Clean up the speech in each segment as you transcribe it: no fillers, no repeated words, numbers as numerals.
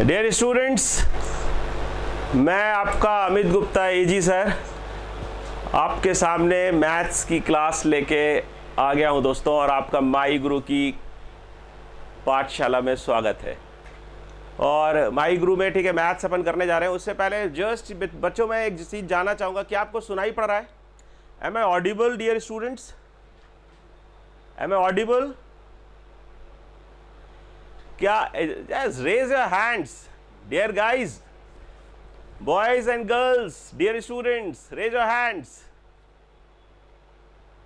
Dear students, मैं आपका अमित गुप्ता एजी sir आपके सामने मैथ्स की क्लास लेके आ गया हूं दोस्तों, और आपका माई गुरु की पाठशाला में स्वागत है। और माई गुरु में ठीक है मैथ्स अपन करने जा रहे हैं। उससे पहले जस्ट बच्चों में एक चीज़ जानना चाहूँगा कि आपको सुनाई पड़ रहा है? Am I audible dear students? Am I audible? क्या? Just raise your hands, dear guys, boys and girls, dear students, raise your hands.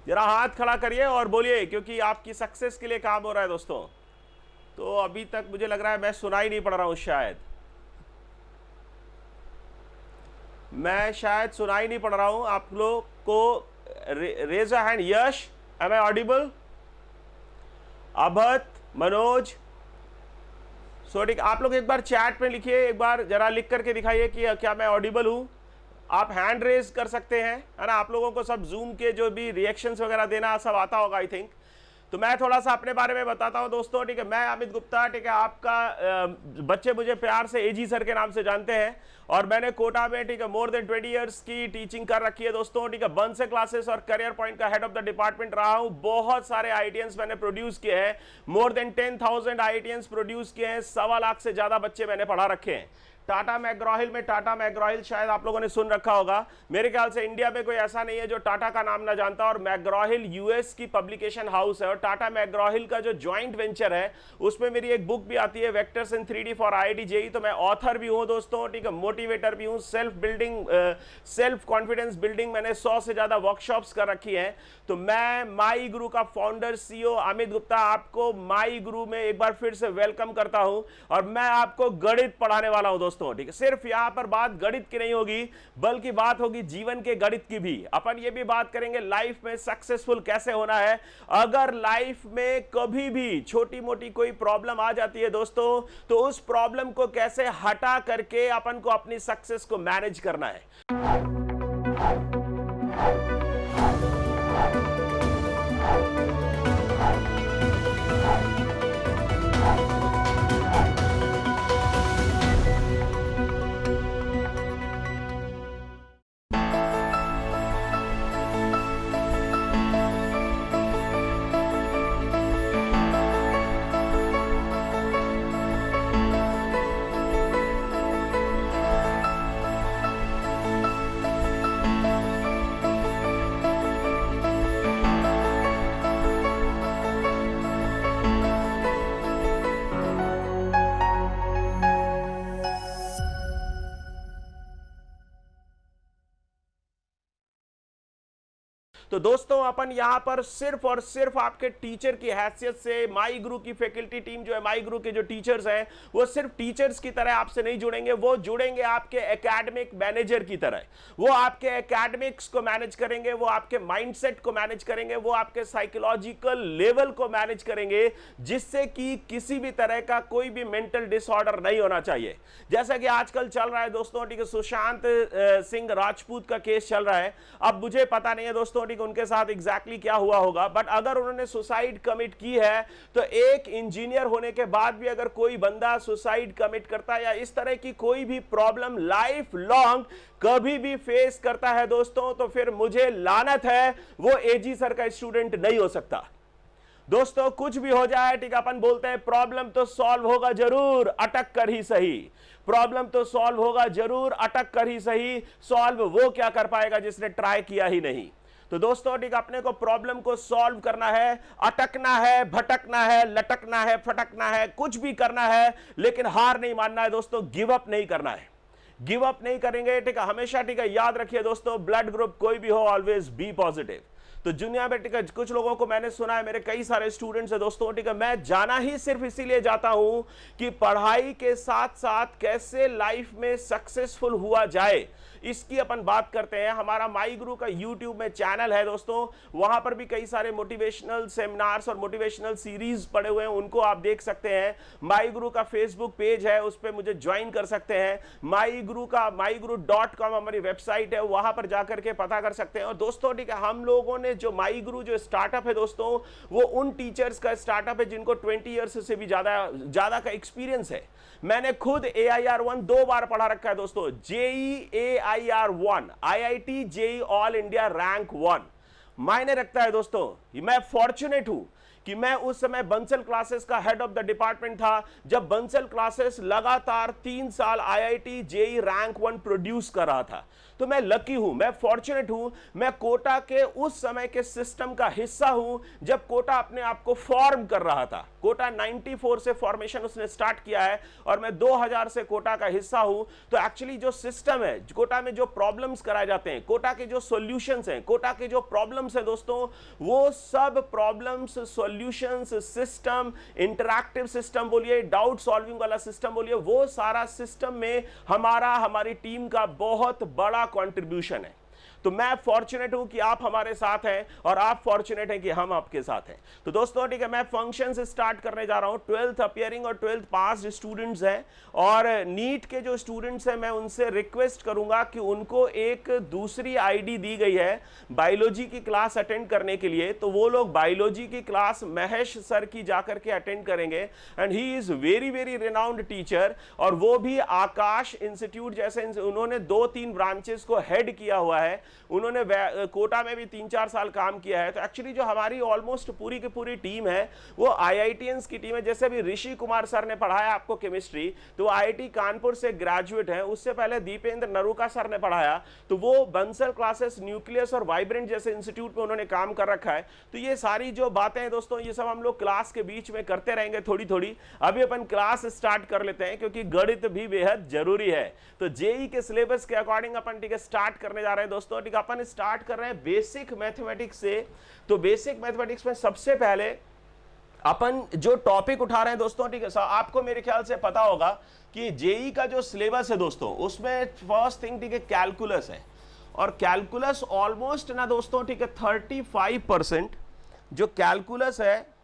जरा हाथ खड़ा करिए और बोलिए, क्योंकि आपकी सक्सेस के लिए काम हो रहा है दोस्तों। तो अभी तक मुझे लग रहा है मैं सुनाई नहीं पड़ रहा हूं, मैं शायद सुनाई नहीं पड़ रहा हूं आप लोग को। Raise your hand. Yes, am I audible? अभत, मनोज, ठीक, आप लोग एक बार चैट में लिखिए, एक बार जरा लिख करके दिखाइए कि क्या मैं ऑडिबल हूं। आप हैंड रेज कर सकते हैं, है ना। आप लोगों को सब जूम के जो भी रिएक्शंस वगैरह देना सब आता होगा आई थिंक। तो मैं थोड़ा सा अपने बारे में बताता हूं दोस्तों, ठीक है। मैं अमित गुप्ता, ठीक है, आपका बच्चे मुझे प्यार से एजी सर के नाम से जानते हैं, और मैंने कोटा में, ठीक है, मोर देन 20 इयर्स की टीचिंग कर रखी है दोस्तों, ठीक है। बंद से क्लासेस और करियर पॉइंट का हेड ऑफ द डिपार्टमेंट रहा हूं। बहुत सारे आईटीएंस मैंने प्रोड्यूस किए हैं, मोर देन 10,000 आईटीएंस प्रोड्यूस किए हैं। 1.25 लाख से ज्यादा बच्चे मैंने पढ़ा रखे हैं। टाटा मैकग्रा-हिल में, टाटा मैकग्रा-हिल शायद आप लोगों ने सुन रखा होगा। मेरे ख्याल से इंडिया में कोई ऐसा नहीं है जो टाटा का नाम ना जानता। और मैकग्रा-हिल यूएस की पब्लिकेशन हाउस है, और टाटा मैकग्रा-हिल का जो जॉइंट वेंचर है उसमें मेरी एक बुक भी आती है, vectors in 3D for IIT JEE। तो मैं ऑथर भी हूं दोस्तों, ठीक है, मोटिवेटर भी हूं, सेल्फ कॉन्फिडेंस बिल्डिंग मैंने 100 से ज्यादा वर्कशॉप्स कर रखी हैं। तो मैं माई गुरु का फाउंडर CEO अमित गुप्ता आपको माई गुरु में एक बार फिर से वेलकम करता हूं। और मैं आपको गणित पढ़ाने वाला हूं दोस्तों, ठीक है। सिर्फ यहां पर बात गणित की नहीं होगी, बल्कि बात होगी जीवन के गणित की भी। अपन ये भी बात करेंगे लाइफ में सक्सेसफुल कैसे होना है। अगर लाइफ में कभी भी छोटी मोटी कोई प्रॉब्लम आ जाती है दोस्तों, तो उस प्रॉब्लम को कैसे हटा करके अपन को अपनी सक्सेस को मैनेज करना है। तो दोस्तों अपन यहां पर सिर्फ और सिर्फ आपके टीचर की हैसियत से, माई गुरु की फैकल्टी टीम जो है, माई गुरु के जो टीचर्स हैं वो सिर्फ टीचर्स की तरह आपसे नहीं जुड़ेंगे, वो जुड़ेंगे आपके एकेडमिक मैनेजर की तरह। वो आपके एकेडमिक्स को मैनेज करेंगे, वो आपके माइंडसेट को मैनेज करेंगे, वो आपके साइकोलॉजिकल लेवल को मैनेज करेंगे, जिससे कि किसी भी तरह का कोई भी मेंटल डिसऑर्डर नहीं होना चाहिए। जैसा कि आजकल चल रहा है दोस्तों, ठीक है, सुशांत सिंह राजपूत का केस चल रहा है। अब मुझे पता नहीं है दोस्तों उनके साथ एग्जैक्टली क्या हुआ होगा, बट अगर उन्होंने सुसाइड कमिट की है, तो एक इंजीनियर होने के बाद भी अगर कोई बंदा सुसाइड कमिट करता है या इस तरह की कोई भी प्रॉब्लम लाइफ लॉन्ग कभी भी फेस करता है दोस्तों, तो फिर मुझे लानत है, वो एजी सर का स्टूडेंट नहीं हो सकता। दोस्तों कुछ भी हो जाए, ठीक है, अपन बोलते हैं प्रॉब्लम तो सॉल्व होगा जरूर, अटक कर ही सही। प्रॉब्लम तो सॉल्व होगा जरूर, अटक कर ही सही। सॉल्व वो क्या कर पाएगा जिसने ट्राई किया ही नहीं। तो दोस्तों ठीक, अपने को प्रॉब्लम को सॉल्व करना है, अटकना है, भटकना है, लटकना है, फटकना है, कुछ भी करना है, लेकिन हार नहीं मानना है दोस्तों, गिव अप नहीं करना है। गिव अप नहीं करेंगे, ठीक है, हमेशा, ठीक है, याद रखिए दोस्तों, ब्लड ग्रुप कोई भी हो, ऑलवेज बी पॉजिटिव। तो दुनिया में, ठीक है, कुछ लोगों को मैंने सुना है, मेरे कई सारे स्टूडेंट्स हैं दोस्तों, ठीक है, मैं जाना ही सिर्फ इसीलिए जाता हूं कि पढ़ाई के साथ साथ कैसे लाइफ में सक्सेसफुल हुआ जाए, इसकी अपन बात करते हैं। हमारा माई गुरु का यूट्यूब में चैनल है दोस्तों, वहां पर भी कई सारे मोटिवेशनल सेमिनार्स और मोटिवेशनल सीरीज पड़े हुए हैं, उनको आप देख सकते हैं। माई गुरु का फेसबुक पेज है, उस पर मुझे ज्वाइन कर सकते हैं। माई गुरु का myguru.com हमारी वेबसाइट है, वहां पर जाकर के पता कर सकते हैं। और दोस्तों ठीक है, हम लोगों ने जो माई गुरु जो स्टार्टअप है दोस्तों, वो उन टीचर्स का स्टार्टअप है जिनको 20 ईयर्स से भी ज्यादा का एक्सपीरियंस है। मैंने खुद AIR1 2 बार पढ़ा रखा है दोस्तों, JEE AIR1, IIT JEE all India rank 1 मायने रखता है दोस्तों। मैं फॉर्चुनेट हूं कि मैं उस समय बंसल क्लासेस का हेड ऑफ द डिपार्टमेंट था, जब बंसल क्लासेस लगातार 3 साल IIT JEE रैंक 1 प्रोड्यूस कर रहा था। तो मैं लकी हूं, मैं फॉर्चुनेट हूं, मैं कोटा के उस समय के सिस्टम का हिस्सा हूं जब कोटा अपने आप को फॉर्म कर रहा था। कोटा 94 से फॉर्मेशन उसने स्टार्ट किया है और मैं 2000 से कोटा का हिस्सा हूं। तो एक्चुअली जो सिस्टम है, कोटा में जो प्रॉब्लम्स कराए जाते हैं, कोटा के जो सॉल्यूशंस हैं, कोटा के जो प्रॉब्लम्स हैं दोस्तों, वो सब problems, solutions, system, interactive system बोलिए, डाउट सॉल्विंग वाला सिस्टम बोलिए, वो सारा सिस्टम में हमारी टीम का बहुत बड़ा कंट्रीब्यूशन है। तो मैं फॉर्चुनेट हूं कि आप हमारे साथ हैं और आप फॉर्चुनेट हैं कि हम आपके साथ हैं। तो दोस्तों ठीक है, मैं फंक्शंस स्टार्ट करने जा रहा हूं। 12th अपियरिंग और 12th पास स्टूडेंट्स हैं और नीट के जो स्टूडेंट्स हैं, मैं उनसे रिक्वेस्ट करूंगा कि उनको एक दूसरी आईडी दी गई है बायोलॉजी की क्लास अटेंड करने के लिए। तो वो लोग बायोलॉजी की क्लास महेश सर की जाकर के अटेंड करेंगे and he is very very renowned teacher, और वो भी आकाश इंस्टीट्यूट जैसे उन्होंने 2-3 ब्रांचेस को हेड किया हुआ है। उन्होंने कोटा में भी 3-4 साल काम किया है। तो एक्चुअली जो हमारी ऑलमोस्ट पूरी की पूरी टीम है वो IITians की टीम है। जैसे अभी ऋषि कुमार सर ने पढ़ाया आपको केमिस्ट्री, तो IIT कानपुर से ग्रेजुएट है। उससे पहले दीपेंद्र नरूका सर ने पढ़ाया, तो वो बंसल क्लासेस, न्यूक्लियस और वाइब्रेंट जैसे इंस्टीट्यूट में उन्होंने काम कर रखा है। तो ये सारी जो बातें हैं दोस्तों, ये सब हम लोग क्लास के बीच में करते रहेंगे थोड़ी थोड़ी। अभी अपन क्लास स्टार्ट कर लेते हैं क्योंकि गणित भी बेहद जरूरी है। तो JEE के सिलेबस के अकॉर्डिंग अपन ठीक है स्टार्ट करने जा रहे हैं दोस्तों। ठीक है, अपन स्टार्ट कर रहे हैं बेसिक मैथमेटिक्स से। तो बेसिक मैथमेटिक्स में सबसे पहले अपन जो टॉपिक उठा रहे हैं दोस्तों, ठीक है, आपको मेरे ख्याल से पता होगा कि JEE का जो सिलेबस है दोस्तों, उसमें फर्स्ट थिंग ठीक है कैलकुलस है। और कैलकुलस ऑलमोस्ट ना दोस्तों ठीक है 35% जो कैलकुलस है,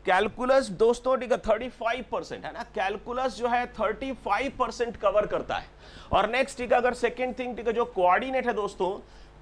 कैलकुलस दोस्तों ठीक है 35% है ना, कैलकुलस जो है 35% कवर करता है। और नेक्स्ट ठीक है, अगर सेकेंड थिंग ठीक है जो कोऑर्डिनेट है दोस्तों,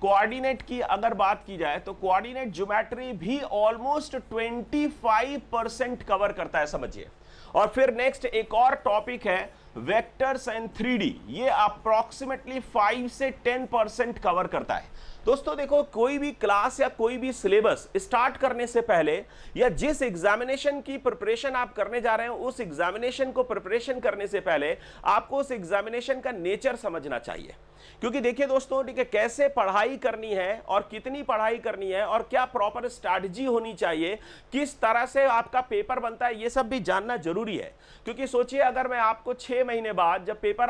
कोऑर्डिनेट की अगर बात की जाए तो कोऑर्डिनेट ज्योमेट्री भी ऑलमोस्ट 25% कवर करता है, समझिए। और फिर नेक्स्ट एक और टॉपिक है वेक्टर्स एंड 3D, ये अप्रॉक्सीमेटली 5 से 10% कवर करता है। दोस्तों देखो, कोई भी क्लास या कोई भी सिलेबस स्टार्ट करने से पहले या जिस एग्जामिनेशन की प्रिपरेशन आप करने जा रहे हैं, उस एग्जामिनेशन को प्रिपरेशन करने से पहले आपको उस एग्जामिनेशन का नेचर समझना चाहिए। क्योंकि देखिए दोस्तों ठीक है, कैसे पढ़ाई करनी है और कितनी पढ़ाई करनी है और क्या प्रॉपर स्ट्रैटेजी होनी चाहिए, किस तरह से आपका पेपर बनता है, ये सब भी जानना जरूरी है। क्योंकि सोचिए, अगर मैं आपको 6 महीने बाद जब पेपर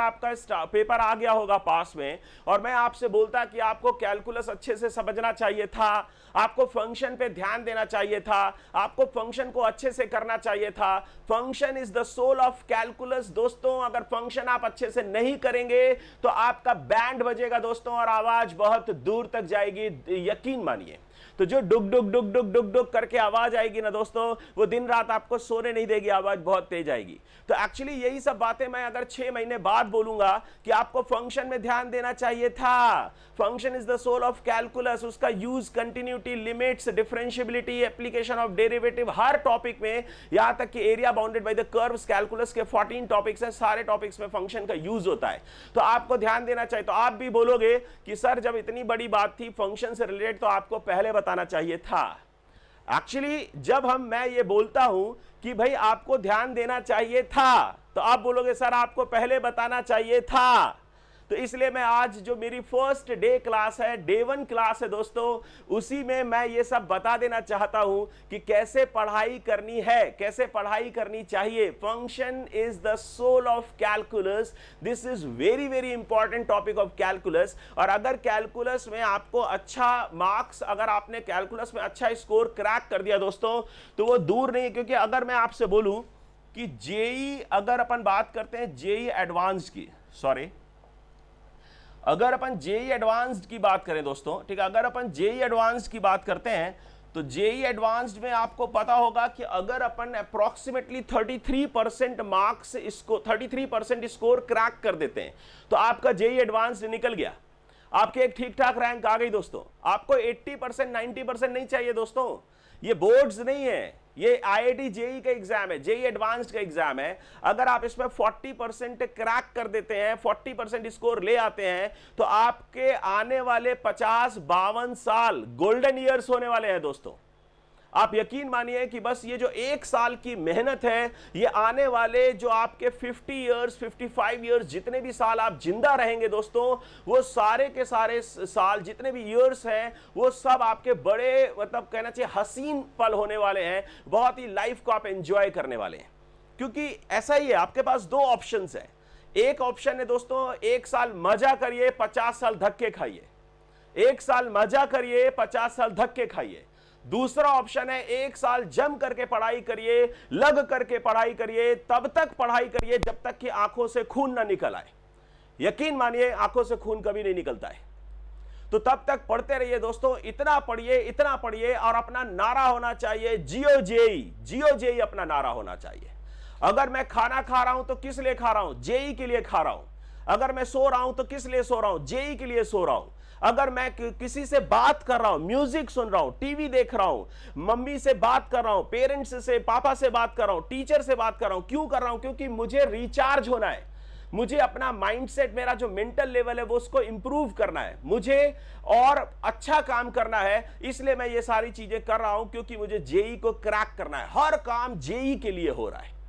आ गया होगा पास में, और मैं आपसे बोलता कि आपको कैलकुलस अच्छे से समझना चाहिए था, आपको फंक्शन पे ध्यान देना चाहिए था, आपको फंक्शन को अच्छे से करना चाहिए था, function is the soul of calculus. दोस्तों अगर फंक्शन आप अच्छे से नहीं करेंगे तो आपका बैंड बजेगा दोस्तों और आवाज बहुत दूर तक जाएगी, यकीन मानिए। तो जो डुग डुग डुग डुग डुग डुग करके आवाज आएगी ना दोस्तों, वो दिन रात आपको सोने नहीं देगी, आवाज बहुत तेज आएगी। तो एक्चुअली यही सब बातें मैं अगर 6 महीने बाद बोलूंगा कि आपको फंक्शन में ध्यान देना चाहिए था, function is the soul of calculus, उसका use, continuity, limits, differentiability, application of derivative, हर टॉपिक में, यहां तक कि area bounded by the curves, calculus के 14 टॉपिक्स हैं, सारे टॉपिक्स में फंक्शन का यूज होता है। तो आपको ध्यान देना चाहिए। तो आप भी बोलोगे कि सर जब इतनी बड़ी बात थी फंक्शन से रिलेटेड तो आपको पहले बताना चाहिए था। एक्चुअली जब मैं ये बोलता हूं कि भाई आपको ध्यान देना चाहिए था, तो आप बोलोगे सर आपको पहले बताना चाहिए था। तो इसलिए मैं आज जो मेरी फर्स्ट डे क्लास है, डे 1 क्लास है दोस्तों, उसी में मैं ये सब बता देना चाहता हूं कि कैसे पढ़ाई करनी है, कैसे पढ़ाई करनी चाहिए। Function is the soul of calculus, this is very very important topic of calculus. और अगर कैलकुलस में आपको अच्छा मार्क्स, अगर आपने कैलकुलस में अच्छा स्कोर क्रैक कर दिया दोस्तों, तो वो दूर नहीं है। क्योंकि अगर मैं आपसे बोलूं कि JEE, अगर अपन बात करते हैं JEE एडवांस्ड की, सॉरी, अगर अपन जेई एडवांस्ड की बात करें दोस्तों, ठीक है, अगर अपन जेई एडवांस्ड की बात करते हैं तो जेई एडवांस्ड में आपको पता होगा कि अगर अपन अप्रोक्सीमेटली 33% मार्क्स इसको 33% स्कोर क्रैक कर देते हैं तो आपका जेई एडवांस्ड निकल गया, आपके एक ठीक ठाक रैंक आ गई दोस्तों। आपको 80% 90% नहीं चाहिए दोस्तों, ये बोर्ड्स नहीं है, ये आईआईटी जेई का एग्जाम है, जेई एडवांस्ड का एग्जाम है। अगर आप इसमें 40% क्रैक कर देते हैं, 40% स्कोर ले आते हैं तो आपके आने वाले 50-52 साल गोल्डन ईयर्स होने वाले हैं दोस्तों। आप यकीन मानिए कि बस ये जो एक साल की मेहनत है, ये आने वाले जो आपके 50 इयर्स 55 इयर्स जितने भी साल आप जिंदा रहेंगे दोस्तों, वो सारे के सारे साल जितने भी इयर्स हैं वो सब आपके बड़े मतलब कहना चाहिए हसीन पल होने वाले हैं। बहुत ही लाइफ को आप एंजॉय करने वाले हैं, क्योंकि ऐसा ही है, आपके पास दो ऑप्शंस हैं। एक ऑप्शन है दोस्तों, एक साल मजा करिए 50 साल धक्के खाइए, एक साल मजा करिए 50 साल धक्के खाइए। दूसरा ऑप्शन है एक साल जम करके पढ़ाई करिए, लग करके पढ़ाई करिए, तब तक पढ़ाई करिए जब तक कि आंखों से खून ना निकल आए। यकीन मानिए आंखों से खून कभी नहीं निकलता है, तो तब तक पढ़ते रहिए दोस्तों, इतना पढ़िए और अपना नारा होना चाहिए जियो जेई, जियो जेई अपना नारा होना चाहिए। अगर मैं खाना खा रहा हूं तो किस लिए खा रहा हूं? जेई के लिए खा रहा हूं। अगर मैं सो रहा हूं तो किस लिए सो रहा हूं? जेई के लिए सो रहा हूं। अगर मैं किसी से बात कर रहा हूं, म्यूजिक सुन रहा हूं, टीवी देख रहा हूं, मम्मी से बात कर रहा हूं, पेरेंट्स से, पापा से बात कर रहा हूं, टीचर से बात कर रहा हूं, क्यों कर रहा हूं? क्योंकि मुझे रिचार्ज होना है, मुझे अपना माइंडसेट, मेरा जो मेंटल लेवल है वो उसको इंप्रूव करना है, मुझे और अच्छा काम करना है। इसलिए मैं ये सारी चीजें कर रहा हूं, क्योंकि मुझे जेई को क्रैक करना है। हर काम जेई के लिए हो रहा है।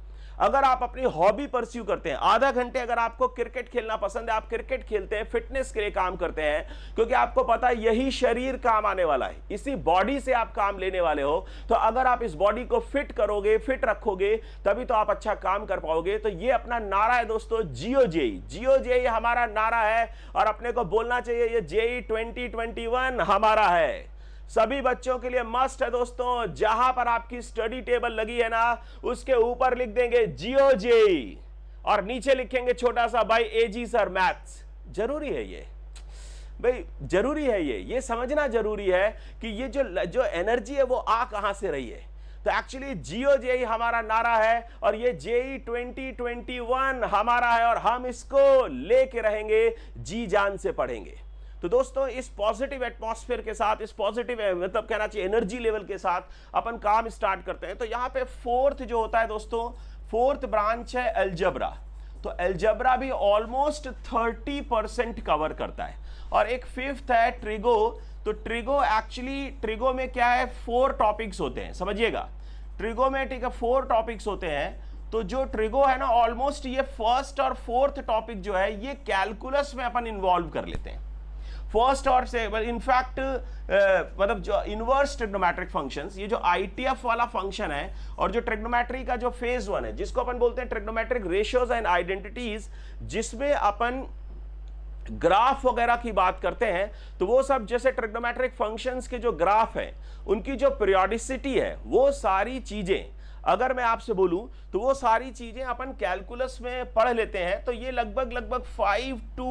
अगर आप अपनी हॉबी परस्यू करते हैं, आधा घंटे अगर आपको क्रिकेट खेलना पसंद है, आप क्रिकेट खेलते हैं, फिटनेस के लिए काम करते हैं, क्योंकि आपको पता है यही शरीर काम आने वाला है, इसी बॉडी से आप काम लेने वाले हो। तो अगर आप इस बॉडी को फिट करोगे, फिट रखोगे, तभी तो आप अच्छा काम कर पाओगे। तो ये अपना नारा है दोस्तों, जियो जेई, जियो जेई हमारा नारा है। और अपने को बोलना चाहिए ये जेई 2021 हमारा है। सभी बच्चों के लिए मस्ट है दोस्तों, जहां पर आपकी स्टडी टेबल लगी है ना, उसके ऊपर लिख देंगे जियो जेई और नीचे लिखेंगे छोटा सा बाय एजी सर मैथ्स। जरूरी है ये भाई, जरूरी है ये समझना जरूरी है कि ये जो एनर्जी है वो आ कहां से रही है। तो एक्चुअली जियो जेई हमारा नारा है और ये जेई 2021 हमारा है और हम इसको लेके रहेंगे, जी जान से पढ़ेंगे। तो दोस्तों इस पॉजिटिव एटमॉस्फेयर के साथ, इस पॉजिटिव मतलब कहना चाहिए एनर्जी लेवल के साथ अपन काम स्टार्ट करते हैं। तो यहाँ पे फोर्थ जो होता है दोस्तों, फोर्थ ब्रांच है अलजेब्रा। तो अलजेब्रा भी ऑलमोस्ट 30% कवर करता है। और एक फिफ्थ है ट्रिगो। तो ट्रिगो में क्या है, 4 टॉपिक्स होते हैं, समझिएगा। ट्रिगो में ठीक है 4 टॉपिक्स होते हैं। तो जो ट्रिगो है ना, ऑलमोस्ट ये फर्स्ट और फोर्थ टॉपिक जो है ये कैलकुलस में अपन इन्वॉल्व कर लेते हैं। फर्स्ट और से इनफैक्ट मतलब जो इनवर्स ट्रिग्नोमेट्रिक फंक्शंस, ये जो आईटीएफ वाला फंक्शन है और जो ट्रिग्नोमेट्री का जो फेज 1 है, जिसको अपन बोलते हैं ट्रिग्नोमेट्रिक रेशियोज एंड आइडेंटिटीज, जिसमें अपन ग्राफ वगैरह की बात करते हैं, तो वो सब जैसे ट्रिग्नोमेट्रिक फंक्शंस के जो ग्राफ है, उनकी जो पीरियोडिसिटी है, वो सारी चीजें अगर मैं आपसे बोलूं तो वो सारी चीजें अपन कैलकुलस में पढ़ लेते हैं। तो ये लगभग 5 to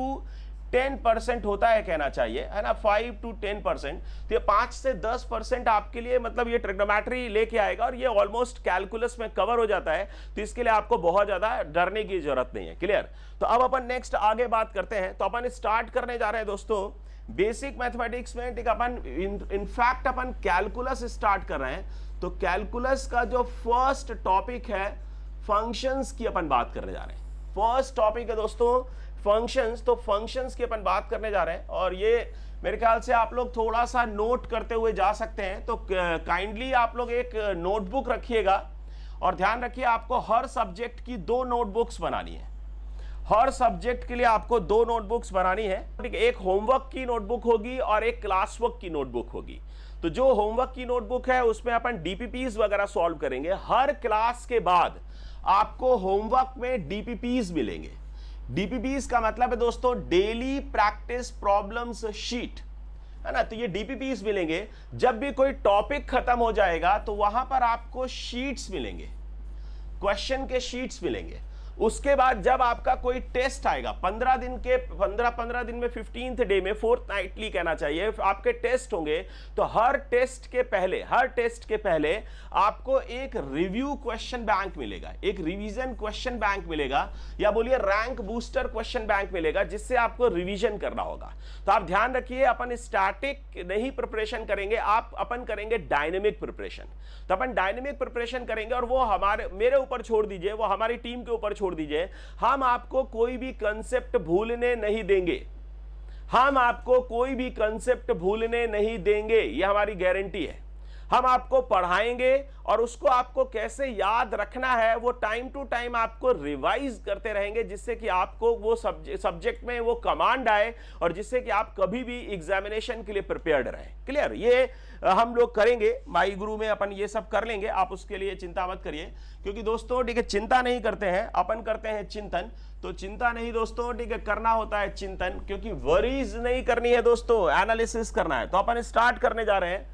10% होता है, कहना चाहिए, है ना, 5 to 10%। तो ये 5 से 10% आपके लिए मतलब ये ट्रिग्नोमेट्री लेके आएगा और ये ऑलमोस्ट कैलकुलस में कवर हो जाता है। तो इसके लिए आपको बहुत ज्यादा डरने की जरूरत नहीं है। क्लियर? तो अब अपन नेक्स्ट आगे बात करते हैं। तो अपन स्टार्ट करने जा रहे हैं दोस्तों बेसिक मैथमेटिक्स में, ठीक, अपन इनफैक्ट अपन कैलकुलस स्टार्ट कर रहे हैं। तो कैलकुलस का जो फर्स्ट टॉपिक है फंक्शंस की अपन बात करने जा रहे हैं। फर्स्ट टॉपिक है दोस्तों फंक्शंस। तो फंक्शंस की अपन बात करने जा रहे हैं और ये मेरे ख्याल से आप लोग थोड़ा सा नोट करते हुए जा सकते हैं। तो काइंडली आप लोग एक नोटबुक रखिएगा और ध्यान रखिए आपको हर सब्जेक्ट की 2 नोटबुक्स बनानी है। हर सब्जेक्ट के लिए आपको 2 नोटबुक्स बनानी है। ठीक है, एक होमवर्क की नोटबुक होगी और एक क्लास वर्क की नोटबुक होगी। तो जो होमवर्क की नोटबुक है उसमें अपन डीपीपीज वगैरह सॉल्व करेंगे। हर क्लास के बाद आपको होमवर्क में डीपीपीज मिलेंगे। डीपीपीज का मतलब है दोस्तों डेली प्रैक्टिस प्रॉब्लम्स शीट, है ना। तो ये डीपीपीज मिलेंगे। जब भी कोई टॉपिक खत्म हो जाएगा तो वहां पर आपको शीट्स मिलेंगे, क्वेश्चन के शीट्स मिलेंगे। उसके बाद जब आपका कोई टेस्ट आएगा 15 दिन में 15th डे में, फोर्टनाइटली कहना चाहिए, आपके टेस्ट होंगे, तो हर टेस्ट के पहले आपको एक रिव्यू क्वेश्चन बैंक मिलेगा, एक रिवीजन क्वेश्चन बैंक मिलेगा, या बोलिए रैंक बूस्टर क्वेश्चन बैंक मिलेगा, जिससे आपको रिवीजन करना होगा। तो आप ध्यान रखिए, अपन स्टैटिक नहीं प्रिपरेशन करेंगे, अपन करेंगे डायनेमिक प्रिपरेशन। तो अपन डायनेमिक प्रिपरेशन करेंगे, और वो मेरे ऊपर छोड़ दीजिए, वो हमारी टीम के ऊपर छोड़ दीजिए, हम आपको कोई भी कंसेप्ट भूलने नहीं देंगे, हम आपको कोई भी कंसेप्ट भूलने नहीं देंगे, ये हमारी गारंटी है। हम आपको पढ़ाएंगे और उसको आपको कैसे याद रखना है वो टाइम टू टाइम आपको रिवाइज करते रहेंगे, जिससे कि आपको वो सब्जेक्ट में वो कमांड आए और जिससे कि आप कभी भी एग्जामिनेशन के लिए प्रिपेयर्ड रहें। क्लियर? ये हम लोग करेंगे, माई गुरु में अपन ये सब कर लेंगे, आप उसके लिए चिंता मत करिए। क्योंकि दोस्तों ठीक है, चिंता नहीं करते हैं अपन, करते हैं चिंतन। तो चिंता नहीं दोस्तों, ठीक है, करना होता है चिंतन, क्योंकि वरीज नहीं करनी है दोस्तों, एनालिसिस करना है। तो अपन स्टार्ट करने जा रहे हैं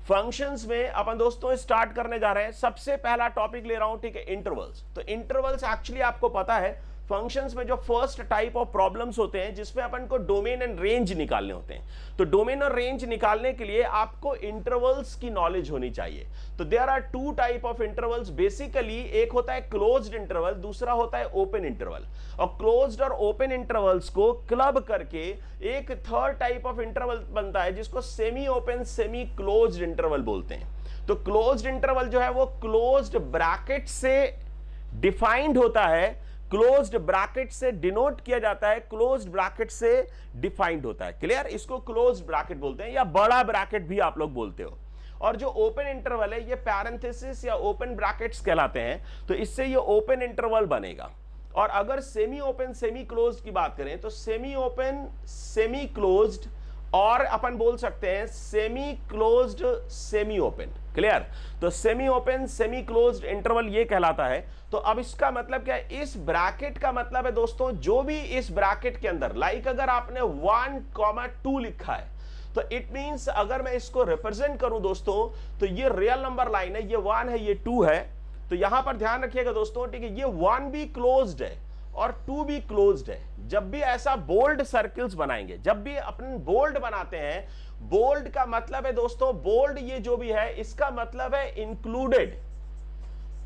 फंक्शंस में, अपन दोस्तों स्टार्ट करने जा रहे हैं। सबसे पहला टॉपिक ले रहा हूं, ठीक है, इंटरवल्स। तो इंटरवल्स एक्चुअली आपको पता है फंक्शंस में जो फर्स्ट टाइप ऑफ प्रॉब्लम्स होते हैं, जिसमें अपन को डोमेन एंड रेंज निकालने होते हैं। तो डोमेन और रेंज निकालने के लिए आपको इंटरवल्स की नॉलेज होनी चाहिए। तो there are two type of intervals basically, एक होता है क्लोज्ड इंटरवल, दूसरा होता है ओपन इंटरवल। और क्लोज्ड और ओपन इंटरवल्स को क्लब करके एक थर्ड टाइप ऑफ इंटरवल बनता है, जिसको semi open semi closed interval बोलते हैं। तो क्लोज्ड इंटरवल जो है वो क्लोज्ड ब्रैकेट से डिफाइंड होता है, क्लोज्ड ब्रैकेट से डिनोट किया जाता है, क्लोज्ड ब्रैकेट से डिफाइंड होता है। क्लियर? इसको क्लोज्ड ब्रैकेट बोलते हैं, या बड़ा ब्रैकेट भी आप लोग बोलते हो। और जो ओपन इंटरवल है, ये पैरेंथेसिस या ओपन ब्रैकेट्स कहलाते हैं। तो इससे ये ओपन इंटरवल बनेगा। और अगर सेमी ओपन सेमी क्लोज्ड की बात करें, तो सेमी ओपन सेमी क्लोज्ड, और अपन बोल सकते हैं semi closed semi open. Clear? तो semi open semi closed interval ये कहलाता है। तो अब इसका मतलब क्या है? इस ब्रैकेट का मतलब है दोस्तों, जो भी इस ब्रैकेट के अंदर, लाइक अगर आपने 1,2 लिखा है, तो इट मींस अगर मैं इसको रिप्रेजेंट करूं दोस्तों, तो ये रियल नंबर लाइन है, ये 1 है, ये 2 है। तो यहां पर ध्यान रखिएगा दोस्तों, ठीक है, ये 1 भी क्लोज्ड है और 2 भी क्लोज्ड है। जब भी ऐसा बोल्ड सर्कल्स बनाएंगे, जब भी अपन बोल्ड बनाते हैं, बोल्ड का मतलब है दोस्तों, बोल्ड ये जो भी है, इसका मतलब है इंक्लूडेड।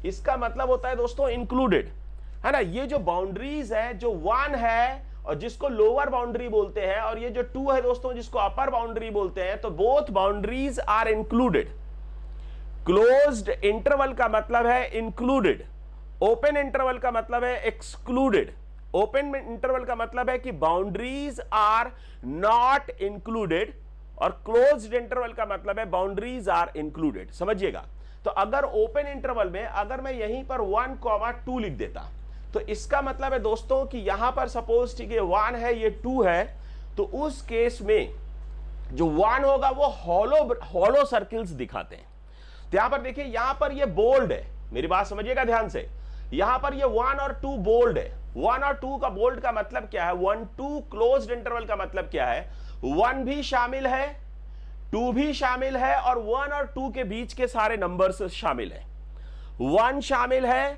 इसका मतलब होता है दोस्तों इंक्लूडेड, है ना। ये जो बाउंड्रीज है, जो 1 है और जिसको लोअर बाउंड्री बोलते हैं, और ये जो 2 है दोस्तों जिसको अपर बाउंड्री बोलते हैं, तो both boundaries are included. Closed interval का मतलब है इंक्लूडेड, ओपन इंटरवल का मतलब है एक्सक्लूडेड। ओपन इंटरवल का मतलब है कि बाउंड्रीज आर नॉट इंक्लूडेड, और क्लोज्ड इंटरवल का मतलब है बाउंड्रीज आर इंक्लूडेड। समझिएगा। तो अगर ओपन इंटरवल में अगर मैं यहीं पर 1,2 लिख देता, तो इसका मतलब है दोस्तों कि यहां पर सपोज, ठीक है, 1 है, ये 2 है, तो उस केस में जो 1 होगा वो हॉलो सर्किल्स दिखाते हैं। तो यहां पर देखिए, यहां पर ये बोल्ड है, मेरी बात समझिएगा ध्यान से, यहां पर ये 1 और 2 बोल्ड है। 1 और 2 का बोल्ड का मतलब क्या है? 1-2 क्लोज्ड इंटरवल का मतलब क्या है? 1 भी शामिल है, 2 भी शामिल है, और 1 और 2 के बीच के सारे नंबर्स शामिल है। 1 शामिल है,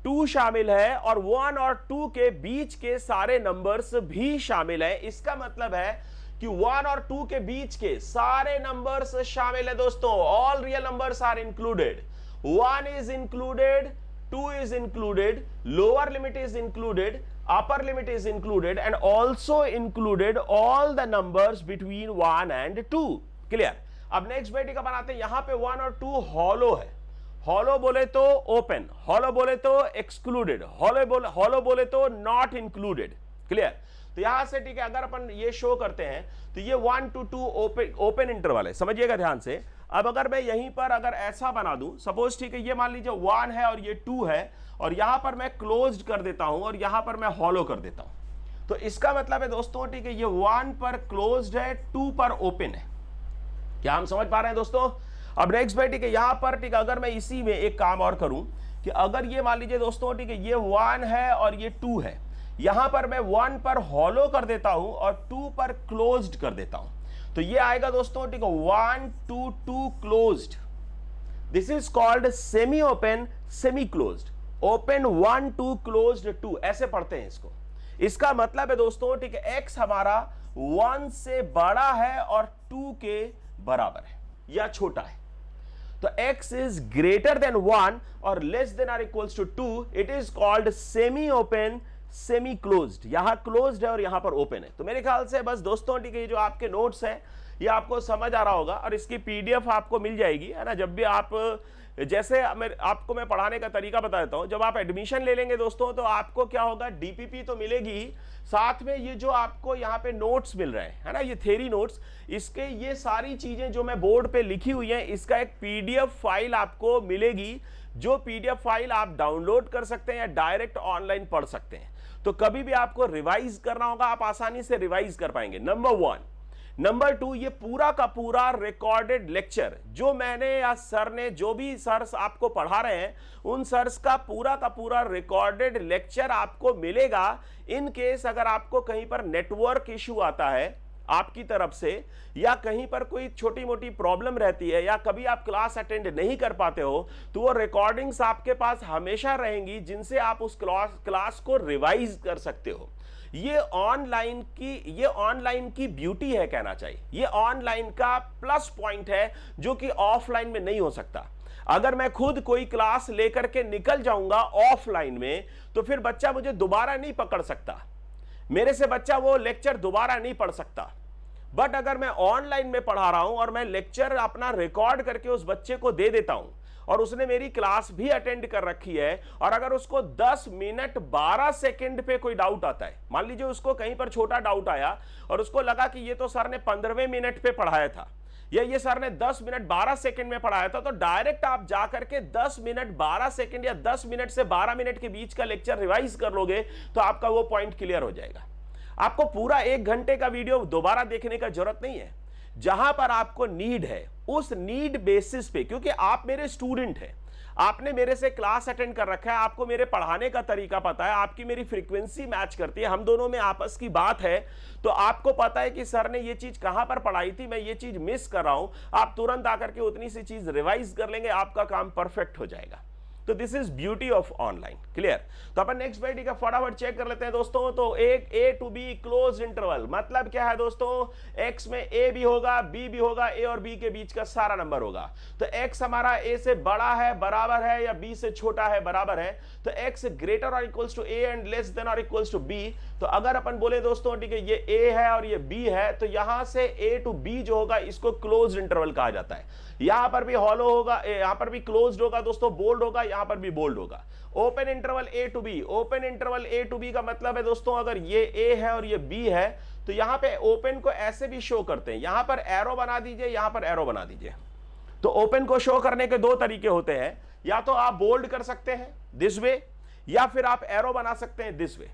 2 शामिल है, और 1 और 2 के बीच के सारे नंबर्स भी शामिल है। इसका मतलब है कि 1 और 2 के बीच के सारे नंबर्स शामिल है दोस्तों। All real numbers are included. 1 is included, 2 is included, lower limit is included, upper limit is included, and also included all the numbers between 1 and 2. Clear? अब नेक्स्ट बेटी का बनाते हैं, यहां पे 1 और 2 हॉलो है। हॉलो बोले तो ओपन, हॉलो बोले तो एक्सक्लूडेड, हॉलो बोले तो नॉट इंक्लूडेड। क्लियर? तो यहां से, ठीक है, अगर अपन ये शो करते हैं, तो ये 1 to 2 ओपन इंटरवल है। समझिएगा ध्यान से। अब अगर मैं यहीं पर अगर ऐसा बना दूं, सपोज, ठीक है, ये मान लीजिए 1 है और ये 2 है, और यहां पर मैं क्लोज्ड कर देता हूं और यहां पर मैं हॉलो कर देता हूं, तो इसका मतलब है दोस्तों, ठीक है, ये 1 पर क्लोज्ड है, 2 पर ओपन है। क्या हम समझ पा रहे हैं दोस्तों? अब नेक्स्ट बार, ठीक है, यहां पर, ठीक है, अगर मैं इसी में एक काम और करूं कि अगर ये मान लीजिए दोस्तों, ठीक है, ये 1 है और ये 2 है, यहां पर मैं 1 पर हॉलो कर देता हूं और 2 पर क्लोज्ड कर देता हूं, तो ये आएगा दोस्तों, ठीक है, 1 2 2 closed. This is called semi open semi closed. Open 1 2 closed 2 ऐसे पढ़ते हैं इसको। इसका मतलब है दोस्तों, ठीक है, x हमारा 1 से बड़ा है और 2 के बराबर है या छोटा है। तो x इज ग्रेटर देन 1 और less than or equals to 2, it is called semi open, semi closed. यहां क्लोज्ड है और यहां पर ओपन है। तो मेरे ख्याल से बस दोस्तों, ठीक है, ये जो आपके नोट्स हैं ये आपको समझ आ रहा होगा और इसकी पीडीएफ आपको मिल जाएगी, है ना। जब भी आप, जैसे आपको मैं पढ़ाने का तरीका बता देता हूं, जब आप एडमिशन ले लेंगे दोस्तों तो आपको क्या होगा, डीपीपी तो मिलेगी, साथ में ये जो आपको यहाँ पे नोट्स मिल रहे हैं, है ना, ये थ्योरी नोट्स, इसके ये सारी चीजें जो मैं बोर्ड पे लिखी हुई हैं, इसका एक पीडीएफ फाइल आपको मिलेगी, जो पीडीएफ फाइल आप डाउनलोड कर सकते हैं या डायरेक्ट ऑनलाइन पढ़ सकते हैं। तो कभी भी आपको रिवाइज करना होगा, आप आसानी से रिवाइज कर पाएंगे, नंबर 1। नंबर 2, ये पूरा का पूरा रिकॉर्डेड लेक्चर जो मैंने या सर ने, जो भी सर्स आपको पढ़ा रहे हैं, उन सर्स का पूरा रिकॉर्डेड लेक्चर आपको मिलेगा। इन केस अगर आपको कहीं पर नेटवर्क इशू आता है आपकी तरफ से, या कहीं पर कोई छोटी मोटी प्रॉब्लम रहती है, या कभी आप क्लास अटेंड नहीं कर पाते हो, तो वो रिकॉर्डिंग्स आपके पास हमेशा रहेंगी, जिनसे आप उस क्लास को रिवाइज कर सकते हो। ये ऑनलाइन की ब्यूटी है, कहना चाहिए, ये ऑनलाइन का प्लस पॉइंट है जो कि ऑफलाइन में नहीं हो सकता। अगर मैं खुद कोई क्लास लेकर के निकल जाऊंगा ऑफलाइन में, तो फिर बच्चा मुझे दोबारा नहीं पकड़ सकता, मेरे से बच्चा वो लेक्चर दोबारा नहीं पढ़ सकता। बट अगर मैं ऑनलाइन में पढ़ा रहा हूं और मैं लेक्चर अपना रिकॉर्ड करके उस बच्चे को दे देता हूं, और उसने मेरी क्लास भी अटेंड कर रखी है, और अगर उसको 10 मिनट 12 सेकंड पे कोई डाउट आता है, मान लीजिए उसको कहीं पर छोटा डाउट आया और उसको लगा कि ये तो सर ने 15वें मिनट पे पढ़ाया था, या ये सर ने 10 मिनट 12 सेकंड में पढ़ाया था, तो डायरेक्ट आप जाकर के 10 मिनट 12 सेकंड या 10 मिनट से 12 मिनट के बीच का लेक्चर रिवाइज कर लोगे, तो आपका वो पॉइंट क्लियर हो जाएगा। आपको पूरा 1 घंटे का वीडियो दोबारा देखने का जरूरत नहीं है। जहां पर आपको नीड है, उस नीड बेसिस पे, क्योंकि आप मेरे स्टूडेंट हैं, आपने मेरे से क्लास अटेंड कर रखा है, आपको मेरे पढ़ाने का तरीका पता है, आपकी मेरी फ्रीक्वेंसी मैच करती है, हम दोनों में आपस की बात है, तो आपको पता है कि सर ने ये चीज कहां पर पढ़ाई थी, मैं ये चीज मिस कर रहा हूं, आप तुरंत आकर के उतनी सी चीज रिवाइज कर लेंगे, आपका काम परफेक्ट हो जाएगा। तो this is beauty of online. Clear? तो अपन नेक्स्ट बैठी का फटाफट चेक कर लेते हैं दोस्तों। तो एक A to B close interval मतलब क्या है दोस्तों, x में A भी होगा, B भी होगा, A और B के बीच का सारा नंबर होगा। तो x हमारा A से बड़ा है, बराबर है, या B से छोटा है, बराबर है। तो x ग्रेटर और equals to A and less than और इक्वल्स टू B। तो अगर अपन बोले दोस्तों, ठीक है, ये A है और ये B है, तो यहां से A to B जो होगा इसको क्लोज इंटरवल कहा जाता है। यहां पर भी हॉलो होगा, यहां पर भी क्लोज्ड होगा दोस्तों, बोल्ड होगा, यहां पर भी बोल्ड होगा। Open interval A to B, open interval A to B का मतलब है दोस्तों, अगर ये A है और ये B है, तो यहां पे ओपन को ऐसे भी शो करते हैं, यहां पर एरो बना दीजिए, यहां पर एरो बना दीजिए। तो ओपन को शो करने के 2 तरीके होते हैं, या तो आप बोल्ड कर सकते हैं दिस वे, या फिर आप एरो बना सकते हैं दिस वे।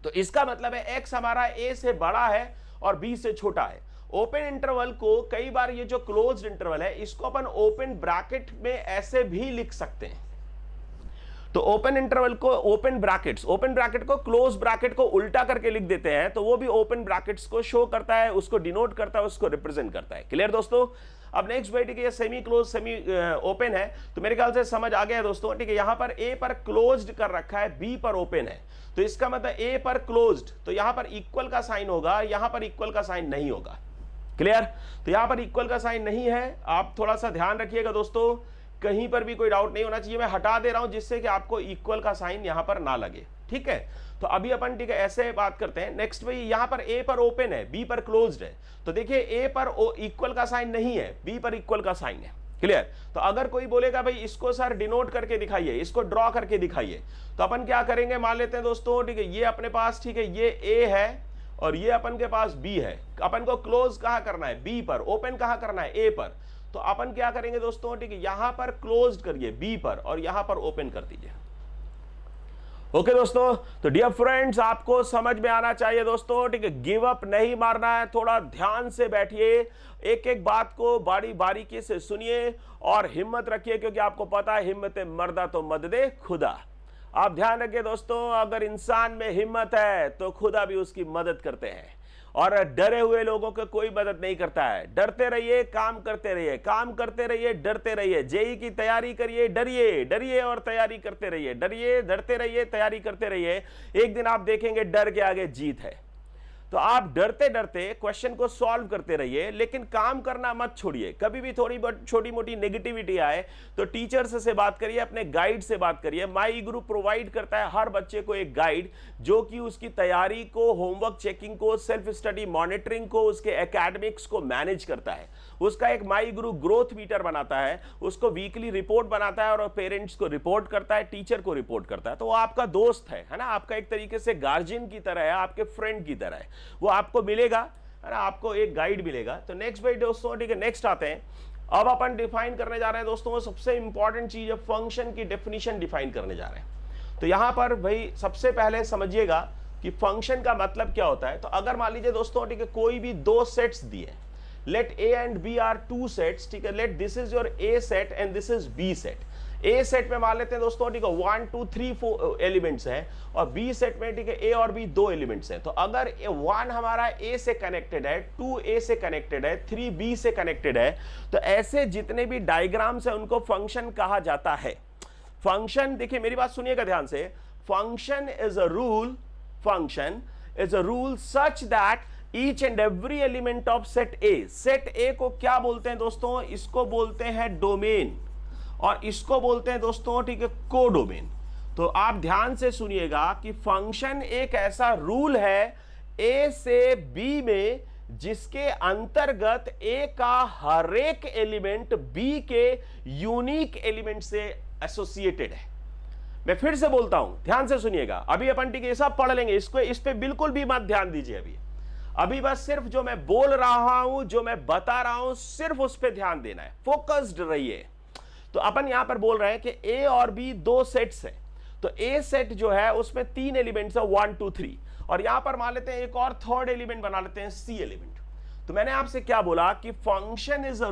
तो इसका मतलब है x हमारा A से बड़ा है और B से छोटा है। ओपन इंटरवल को कई बार ये जो क्लोज्ड इंटरवल है, इसको अपन ओपन ब्रैकेट में ऐसे भी लिख सकते हैं। तो ओपन इंटरवल को ओपन ब्रैकेट को क्लोज ब्रैकेट को उल्टा करके लिख देते हैं, तो वो भी ओपन ब्रैकेट्स को शो करता है, उसको डिनोट करता है, उसको रिप्रेजेंट करता है। क्लियर दोस्तों? अब नेक्स्ट बैठ के ये सेमी क्लोज सेमी ओपन है, तो मेरे ख्याल से समझ आ गया दोस्तों। ठीक है, यहां पर A पर क्लोज्ड कर रखा है, B पर ओपन है, तो इसका मतलब A पर क्लोज्ड, तो यहां पर इक्वल का साइन होगा, यहां पर इक्वल का साइन नहीं होगा। क्लियर? तो यहां पर इक्वल का साइन नहीं है, आप थोड़ा सा ध्यान रखिएगा दोस्तों, कहीं पर भी कोई डाउट नहीं होना चाहिए। मैं हटा दे रहा हूं जिससे कि आपको इक्वल का साइन यहां पर ना लगे। ठीक है, तो अभी अपन, ठीक है, ऐसे बात करते हैं। नेक्स्ट भाई, यहां पर A पर ओपन है, B पर क्लोज्ड है, तो देखिए A पर इक्वल का साइन नहीं है, B पर इक्वल का साइन है। क्लियर? तो अगर कोई बोलेगा भाई इसको सर डिनोट करके दिखाइए, इसको ड्रॉ करके दिखाइए, तो अपन क्या करेंगे, मान लेते हैं दोस्तों, ठीक है, ये अपने पास, ठीक है, ये A है और ये अपन के पास B है। अपन को क्लोज कहां करना है, B पर, ओपन कहां करना है, A पर। तो अपन क्या करेंगे दोस्तों, ठीक है, यहां पर क्लोज्ड करिए B पर और यहां पर ओपन कर दीजिए। ओके दोस्तों, तो डियर फ्रेंड्स, आपको समझ में आना चाहिए दोस्तों। ठीक है, गिव अप नहीं मारना है, थोड़ा ध्यान से बैठिए, एक एक बात को बड़ी बारीकी से सुनिए और हिम्मत रखिए, क्योंकि आपको पता है हिम्मत मर्दा तो मददे खुदा। आप ध्यान रखिए दोस्तों, अगर इंसान में हिम्मत है तो खुदा भी उसकी मदद करते हैं। और डरे हुए लोगों को कोई मदद नहीं करता है। डरते रहिए, काम करते रहिए, काम करते रहिए, डरते रहिए। जेई की तैयारी करिए, डरिए, डरिए और तैयारी करते रहिए, डरिए, डरते रहिए, तैयारी करते रहिए। एक दिन आप देखेंगे डर के आगे जीत है। तो आप डरते डरते क्वेश्चन को सॉल्व करते रहिए, लेकिन काम करना मत छोड़िए। कभी भी थोड़ी बहुत छोटी मोटी नेगेटिविटी आए तो टीचर्स से बात करिए, अपने गाइड से बात करिए। माई गुरु प्रोवाइड करता है हर बच्चे को एक गाइड, जो कि उसकी तैयारी को, होमवर्क चेकिंग को, सेल्फ स्टडी मॉनिटरिंग को, उसके एकेडमिक्स को मैनेज करता है। उसका एक माई गुरु ग्रोथ मीटर बनाता है, उसको वीकली रिपोर्ट बनाता है और पेरेंट्स को रिपोर्ट करता है, टीचर को रिपोर्ट करता है। तो वो आपका दोस्त है ना, आपका एक तरीके से गार्जियन की तरह है, आपके फ्रेंड की तरह है। वो आपको मिलेगा, है ना, आपको एक गाइड मिलेगा। तो नेक्स्ट भाई दोस्तों, ठीक है, नेक्स्ट आते हैं। अब अपन डिफाइन करने जा रहे हैं दोस्तों, वो सबसे इंपॉर्टेंट चीज है, फंक्शन की डेफिनेशन डिफाइन करने जा रहे हैं। तो यहां पर भाई सबसे पहले समझिएगा कि फंक्शन का मतलब क्या होता है। तो अगर मान लीजिए दोस्तों, ठीक है, कोई भी दो सेट्स दिए, let A and B are two sets, ठीक है, let this is your A set and this is B set। A set में मान लेते हैं दोस्तों, ठीक है, 1 2 3 4 एलिमेंट्स हैं, और B सेट में, ठीक है, A और B दो एलिमेंट्स हैं। तो अगर 1 हमारा A से कनेक्टेड है, 2 A से कनेक्टेड है, 3 B से कनेक्टेड है, तो ऐसे जितने भी डायग्राम्स हैं उनको फंक्शन कहा जाता है। फंक्शन, देखिए मेरी बात सुनिएगा ध्यान से, function is a rule such that each and every element of set ए को क्या बोलते हैं दोस्तों, इसको बोलते हैं डोमेन, और इसको बोलते हैं दोस्तों, ठीक है, कोडोमेन। तो आप ध्यान से सुनिएगा कि फंक्शन एक ऐसा रूल है ए से बी में, जिसके अंतर्गत ए का हर एक एलिमेंट बी के यूनिक एलिमेंट से एसोसिएटेड है। मैं फिर से बोलता हूं, ध्यान से सुनिएगा। अभी अपन ठीक है सब पढ़ लेंगे, इसको इस पे बिल्कुल भी मत ध्यान दीजिए। अभी बस सिर्फ जो मैं बोल रहा हूं, जो मैं बता रहा हूं, सिर्फ उस पर ध्यान देना है, फोकस्ड रहिए। तो अपन यहां पर बोल रहे हैं कि ए और बी दो सेट्स हैं। तो ए सेट जो है उसमें 3 एलिमेंट्स है, 1 2 3, और यहां पर मान लेते हैं एक और थर्ड एलिमेंट बना लेते हैं, सी एलिमेंट। तो मैंने आपसे क्या बोला कि function is a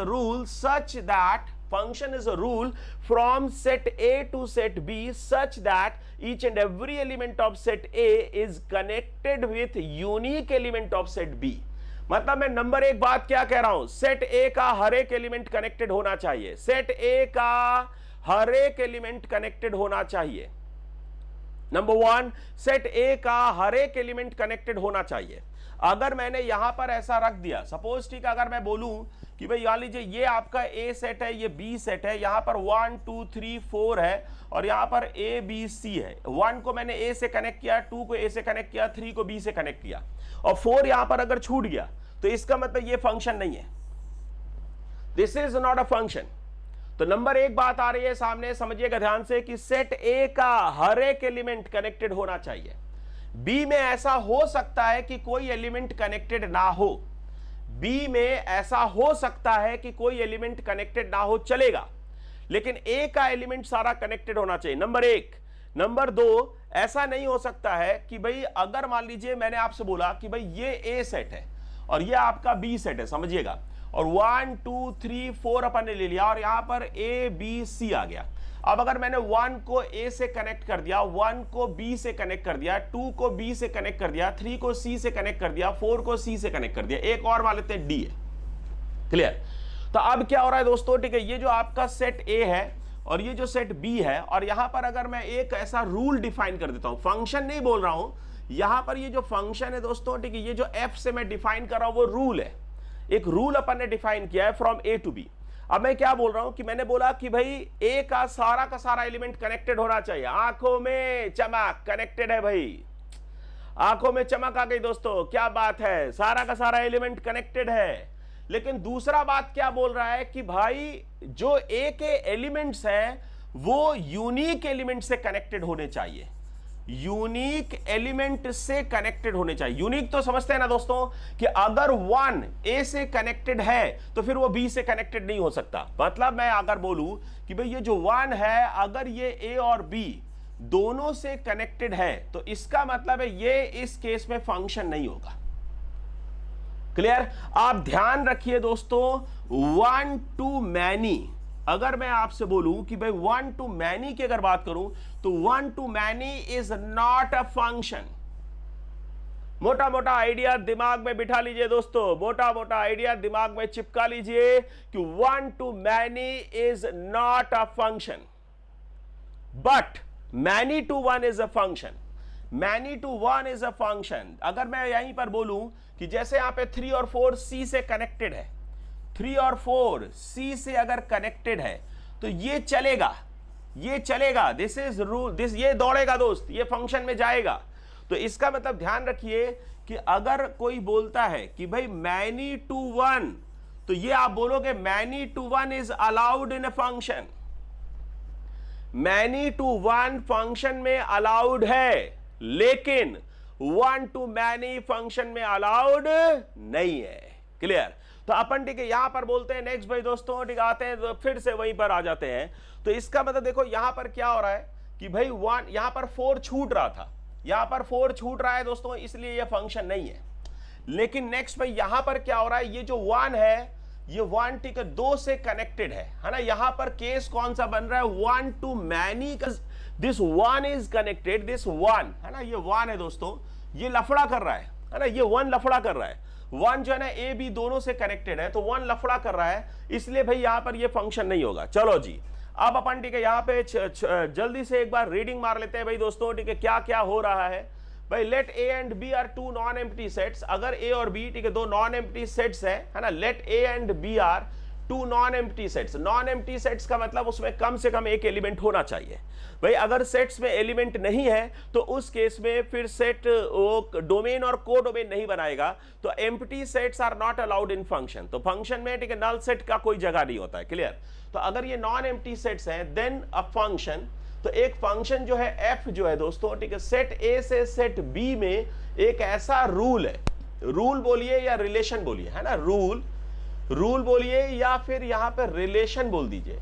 rule such that, function is a rule from set A to set B such that each and every element of set A is connected with unique element of set B। मतलब मैं number एक बात क्या कह रहा हूं, set A का हर एक एलिमेंट कनेक्टेड होना चाहिए, सेट ए का हर एक एलिमेंट कनेक्टेड होना चाहिए। नंबर 1, सेट ए का हर एक एलिमेंट कनेक्टेड होना चाहिए। अगर मैंने यहां पर ऐसा रख दिया, सपोज ठीक, अगर मैं बोलूं कि भाई मान लीजिए ये आपका ए सेट है, ये बी सेट है, यहां पर 1 2 3 4 है, और यहां पर ए बी सी है। 1 को मैंने ए से कनेक्ट किया, 2 को ए से कनेक्ट किया, 3 को बी से कनेक्ट किया, और 4 यहां पर अगर छूट गया, तो इसका मतलब ये फंक्शन नहीं है, this is not a function. तो नंबर एक बात आ रही है सामने, समझिएगा ध्यान से, कि सेट ए का हर एक एलिमेंट कनेक्टेड होना चाहिए। बी में ऐसा हो सकता है कि कोई एलिमेंट कनेक्टेड ना हो, बी में ऐसा हो सकता है कि कोई एलिमेंट कनेक्टेड ना हो, चलेगा, लेकिन ए का एलिमेंट सारा कनेक्टेड होना चाहिए, नंबर 1। नंबर 2, ऐसा नहीं हो सकता है कि भाई अगर मान लीजिए मैंने आपसे बोला कि भाई ये ए सेट है और ये आपका बी सेट है, समझिएगा, और 1 2 3 4 अपन ने ले लिया, और यहां पर ए बी सी आ गया। अब अगर मैंने 1 को ए से कनेक्ट कर दिया, 1 को बी से कनेक्ट कर दिया, 2 को बी से कनेक्ट कर दिया, 3 को सी से कनेक्ट कर दिया, 4 को सी से कनेक्ट कर दिया, एक और मान लेते हैं डी है, क्लियर। तो अब क्या हो रहा है दोस्तों, ठीक है, ये जो आपका सेट ए है और ये जो सेट बी है, और यहां पर अगर मैं एक ऐसा रूल डिफाइन कर देता हूं, फंक्शन नहीं बोल रहा हूं, यहां पर ये जो फंक्शन है दोस्तों, ठीक है, ये जो एफ से मैं डिफाइन कर रहा हूं वो रूल है, एक रूल अपन ने डिफाइन किया है फ्रॉम ए टू बी। अब मैं क्या बोल रहा हूं कि मैंने बोला कि भाई ए का सारा एलिमेंट कनेक्टेड होना चाहिए, आंखों में चमक, कनेक्टेड है भाई, आंखों में चमक आ गई दोस्तों, क्या बात है, सारा का सारा एलिमेंट कनेक्टेड है। लेकिन दूसरा बात क्या बोल रहा है कि भाई जो ए के एलिमेंट्स हैं वो यूनिक एलिमेंट से कनेक्टेड होने चाहिए, यूनिक एलिमेंट से कनेक्टेड होने चाहिए। यूनिक तो समझते हैं ना दोस्तों कि अगर 1 ए से कनेक्टेड है तो फिर वो बी से कनेक्टेड नहीं हो सकता। मतलब मैं अगर बोलूं कि भाई ये जो 1 है, अगर ये ए और बी दोनों से कनेक्टेड है, तो इसका मतलब है ये इस केस में फंक्शन नहीं होगा, क्लियर। आप ध्यान रखिए दोस्तों, 1 to many, अगर मैं आपसे बोलूं कि भाई 1 to many की अगर बात करूं, तो 1 to many is not a function, मोटा मोटा आइडिया दिमाग में बिठा लीजिए दोस्तों, मोटा मोटा आइडिया दिमाग में चिपका लीजिए कि 1 to many is not a function, but many to 1 is a function. many to 1 is a function. अगर मैं यहीं पर बोलूं कि जैसे यहां पे 3 और 4 C से कनेक्टेड है, 3 और 4 C से अगर कनेक्टेड है तो ये चलेगा, ये चलेगा, दिस इज रूल, दिस, ये दौड़ेगा दोस्त, ये फंक्शन में जाएगा। तो इसका मतलब ध्यान रखिए कि अगर कोई बोलता है कि भाई many to 1, तो ये आप बोलोगे many to 1 is allowed in a function. many to 1 function में अलाउड है, लेकिन 1 to many फंक्शन में अलाउड नहीं है। क्लियर? तो अपन ठीक है यहां पर बोलते हैं नेक्स्ट भाई दोस्तों, ठीक आते हैं तो फिर से वहीं पर आ जाते हैं। तो इसका मतलब देखो यहां पर क्या हो रहा है कि भाई 1, यहां पर 4 छूट रहा था, यहां पर 4 छूट रहा है दोस्तों, इसलिए ये फंक्शन नहीं है। लेकिन नेक्स्ट भाई यहां पर क्या हो रहा है, ये जो 1 है, ये 1 ठीक है 2 से कनेक्टेड है ना। यहां पर केस कौन सा बन रहा है, 1 to many, this 1 is connected, this 1 है ना, ये 1 है दोस्तों, ये लफड़ा कर रहा है ना, ये 1 लफड़ा कर रहा है। 1 जो है ना ए बी दोनों से कनेक्टेड है, तो 1 लफड़ा कर रहा है, इसलिए भाई यहां पर ये फंक्शन नहीं होगा। चलो जी, अब अपन ठीक है यहां पे जल्दी से एक बार रीडिंग मार लेते हैं भाई दोस्तों, ठीक है क्या क्या हो रहा है। भाई let A and B are 2 non empty sets, अगर ए और बी ठीक है 2 नॉन एम्प्टी सेट्स है ना, let A and B are 2 non empty sets. Non empty sets का मतलब उसमें कम से कम एक एलिमेंट होना चाहिए। भाई अगर सेट्स में एलिमेंट नहीं है तो उस केस में फिर सेट वो डोमेन और को डोमेन नहीं बनाएगा, तो empty sets are not allowed in function. तो फंक्शन में ठीक है नल सेट का कोई जगह नहीं होता है। क्लियर? तो अगर ये नॉन एम्प्टी सेट्स हैं देन अ फंक्शन, तो एक फंक्शन जो है एफ जो है दोस्तों ठीक है सेट ए से सेट बी में एक ऐसा रूल है, रूल बोलिए या रिलेशन बोलिए, है ना, रूल बोलिए या फिर यहां पर रिलेशन बोल दीजिए।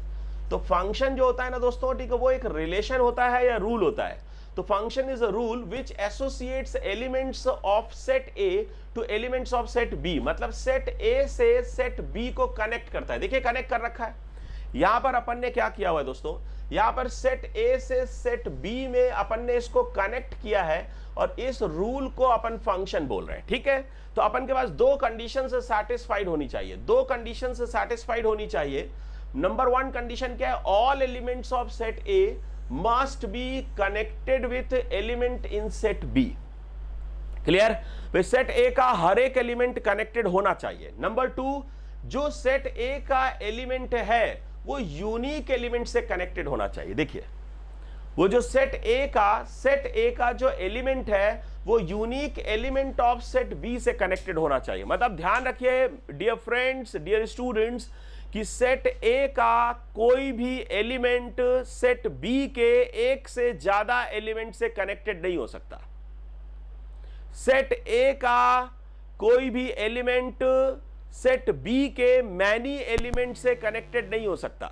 तो फंक्शन जो होता है ना दोस्तों ठीक है वो एक रिलेशन होता है या रूल होता है। तो function is a rule which associates elements of set A to elements of set B, मतलब सेट ए से सेट बी को कनेक्ट करता है। देखिए कनेक्ट कर रखा है, यहां पर अपन ने क्या किया हुआ है दोस्तों, यहां पर सेट ए से सेट बी में अपन ने इसको कनेक्ट किया है और इस रूल को अपन फंक्शन बोल रहे हैं। ठीक है? तो अपन के पास 2 कंडीशन से सैटिस्फाइड होनी चाहिए, 2 कंडीशन से सैटिस्फाइड होनी चाहिए। नंबर 1 कंडीशन क्या है, all elements of set A must be connected with element in set B. Clear? Set A का हर एक एलिमेंट कनेक्टेड होना चाहिए। नंबर 2, जो सेट ए का एलिमेंट है वो यूनिक एलिमेंट से कनेक्टेड होना चाहिए। देखिए वो जो सेट ए का जो एलिमेंट है वो unique element of set B से कनेक्टेड होना चाहिए। मतलब ध्यान रखिए डियर फ्रेंड्स, डियर स्टूडेंट्स, कि सेट ए का कोई भी एलिमेंट सेट बी के एक से ज्यादा एलिमेंट से कनेक्टेड नहीं हो सकता। सेट ए का कोई भी एलिमेंट सेट बी के मैनी एलिमेंट से कनेक्टेड नहीं हो सकता।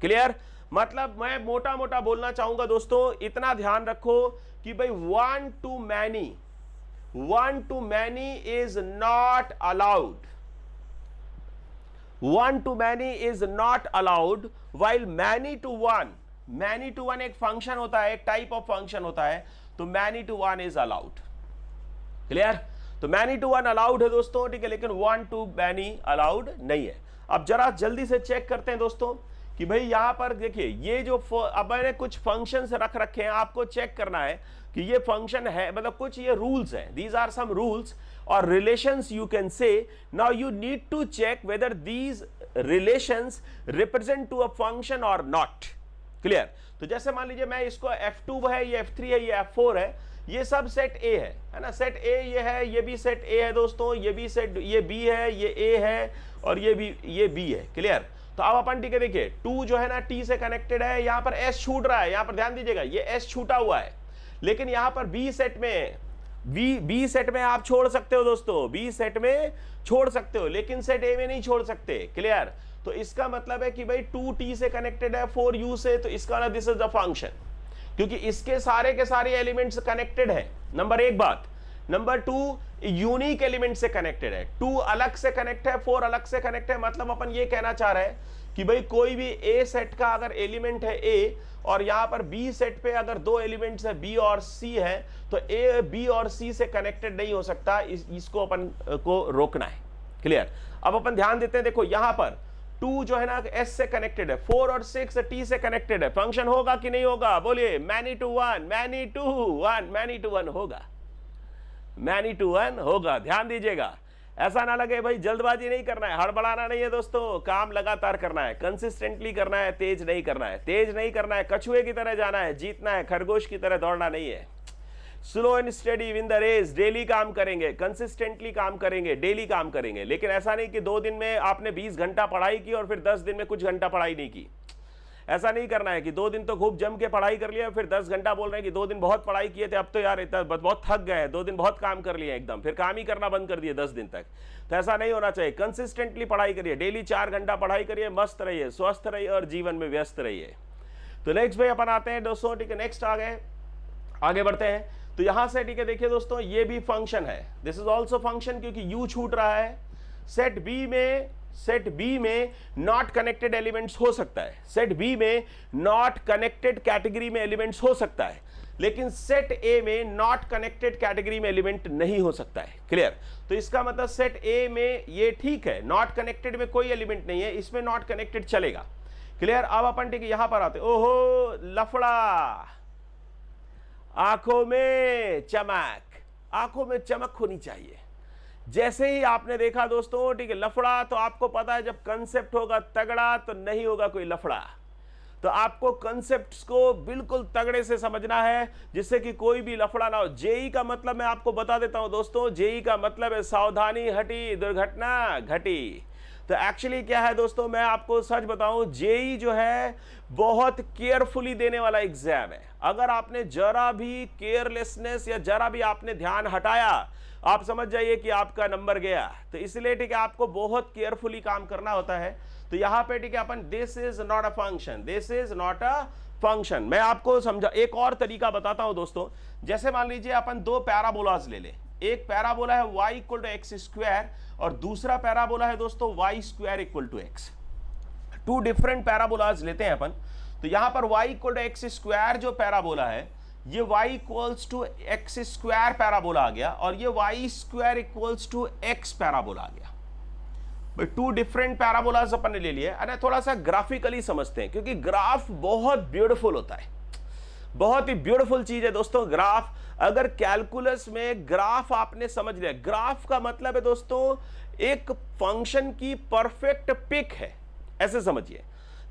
क्लियर? मतलब मैं मोटा मोटा बोलना चाहूंगा दोस्तों, इतना ध्यान रखो कि भाई 1 to many is not allowed, 1 to many is not allowed, while many to 1 एक फंक्शन होता है, एक टाइप ऑफ फंक्शन होता है, तो many to 1 is allowed. Clear? तो many to 1 अलाउड है दोस्तों, ठीक है, लेकिन 1 to many अलाउड नहीं है। अब जरा जल्दी से चेक करते हैं दोस्तों कि भाई यहां पर देखिए ये जो अब मैंने कुछ फंक्शंस रख रखे हैं, आपको चेक करना है कि ये फंक्शन है, मतलब कुछ ये रूल्स हैं, दीज आर सम रूल्स और relations you can say. Now you need to check whether these relations represent to a function और नॉट। क्लियर? तो जैसे मान लीजिए मैं इसको F2 है, ये F3 है, ये F4 है, ये सब सेट ए है ना, सेट ए ये है, ये भी सेट ए है दोस्तों, ये भी सेट, ये बी है, ये ए है और ये बी है। क्लियर? तो अब अपन ठीक है देखिए 2 जो है ना टी से कनेक्टेड है, यहां पर एस छूट रहा है, यहां पर ध्यान दीजिएगा ये एस छूटा हुआ है, लेकिन यहां पर बी सेट में बी सेट में आप छोड़ सकते हो दोस्तों, बी सेट में छोड़ सकते हो, लेकिन सेट ए में नहीं छोड़ सकते। क्लियर? तो इसका मतलब है कि भाई 2t से कनेक्टेड है 4u से, तो इसका मतलब दिस इज द फंक्शन, क्योंकि इसके सारे के सारे एलिमेंट्स कनेक्टेड है। नंबर 1 बात। नंबर 2 यूनिक एलिमेंट से कनेक्टेड है, 2 अलग से कनेक्ट है, 4 अलग से कनेक्ट है। मतलब अपन ये कहना चाह रहे हैं कि कि भाई कोई भी ए सेट का अगर एलिमेंट है ए और यहां पर बी सेट पे अगर दो एलिमेंट्स है बी और सी है तो ए बी और सी से कनेक्टेड नहीं हो सकता, इसको अपन को रोकना है। क्लियर? अब अपन ध्यान देते हैं, देखो यहां पर 2 जो है ना एस से कनेक्टेड है, 4 और 6 टी से कनेक्टेड है, फंक्शन होगा कि नहीं होगा? बोलिए many to one, many to one, many to one होगा, मैनी टू वन होगा। ध्यान दीजिएगा, ऐसा ना लगे भाई जल्दबाजी नहीं करना है, हड़बड़ाना नहीं है दोस्तों, काम लगातार करना है, कंसिस्टेंटली करना है, तेज नहीं करना है, तेज नहीं करना है, कछुए की तरह जाना है, जीतना है, खरगोश की तरह दौड़ना नहीं है। Slow and study win the race, daily काम करेंगे, कंसिस्टेंटली काम करेंगे, डेली काम करेंगे, लेकिन ऐसा नहीं कि 2 दिन में आपने 20 घंटा पढ़ाई की और फिर 10 दिन में कुछ घंटा पढ़ाई नहीं की। ऐसा नहीं करना है कि 2 दिन तो खूब जम के पढ़ाई कर लिया, फिर 10 घंटा बोल रहे हैं कि 2 दिन बहुत पढ़ाई किए थे, अब तो यार इतना बहुत थक गए, 2 दिन बहुत काम कर लिए एकदम, फिर काम ही करना बंद कर दिए 10 दिन तक। तो ऐसा नहीं होना चाहिए, कंसिस्टेंटली पढ़ाई करिए, डेली 4 घंटा पढ़ाई करिए, मस्त रहिए, स्वस्थ रहिए और जीवन में व्यस्त रहिए। तो नेक्स्ट भाई अपन आते हैं दोस्तों, ठीक है, नेक्स्ट आगे बढ़ते हैं। तो यहां से ठीक है, देखिए दोस्तों ये भी फंक्शन है, दिस इज ऑल्सो फंक्शन, क्योंकि यू छूट रहा है। सेट बी में नॉट कनेक्टेड एलिमेंट्स हो सकता है, सेट बी में नॉट कनेक्टेड कैटेगरी में एलिमेंट्स हो सकता है, लेकिन सेट ए में नॉट कनेक्टेड कैटेगरी में एलिमेंट नहीं हो सकता है। क्लियर? तो इसका मतलब सेट ए में ये ठीक है, नॉट कनेक्टेड में कोई एलिमेंट नहीं है, इसमें नॉट कनेक्टेड चलेगा। क्लियर? अब अपन ठीक है यहां पर आते, ओहो लफड़ा, आंखों में चमक, आंखों में चमक होनी चाहिए। जैसे ही आपने देखा दोस्तों, ठीक है, लफड़ा, तो आपको पता है जब कंसेप्ट होगा तगड़ा तो नहीं होगा कोई लफड़ा। तो आपको कंसेप्ट्स को बिल्कुल तगड़े से समझना है जिससे कि कोई भी लफड़ा ना हो। जेई का मतलब मैं आपको बता देता हूं दोस्तों, जेई का मतलब है सावधानी हटी दुर्घटना घटी। तो एक्चुअली क्या है दोस्तों, मैं आपको सच बताऊं, जेई जो है बहुत केयरफुली देने वाला एग्जाम है। अगर आपने जरा भी केयरलेसनेस या जरा भी आपने ध्यान हटाया, आप समझ जाइए कि आपका नंबर गया। तो इसलिए ठीक है आपको बहुत केयरफुली काम करना होता है। तो यहां पे ठीक है अपन this is not a function, this is not a function. मैं आपको समझा एक और तरीका बताता हूं दोस्तों। जैसे मान लीजिए अपन 2 पैराबोलाज ले ले, एक पैराबोला है y equal to X square और दूसरा पैराबोला है दोस्तों y square equal to X. 2 different parabolas लेते हैं अपन। तो यहां पर y equal to X square जो पैराबोला है, ये y equals to X square parabola आ गया और ये y square equals to x parabola आ गया। 2 डिफरेंट पैराबोलाज अपन ने ले लिए। अरे थोड़ा सा ग्राफिकली समझते हैं, क्योंकि ग्राफ बहुत ब्यूटीफुल होता है, बहुत ही ब्यूटीफुल चीज है दोस्तों ग्राफ। अगर कैलकुलस में ग्राफ आपने समझ लिया, ग्राफ का मतलब है दोस्तों एक फंक्शन की परफेक्ट पिक है, ऐसे समझिए।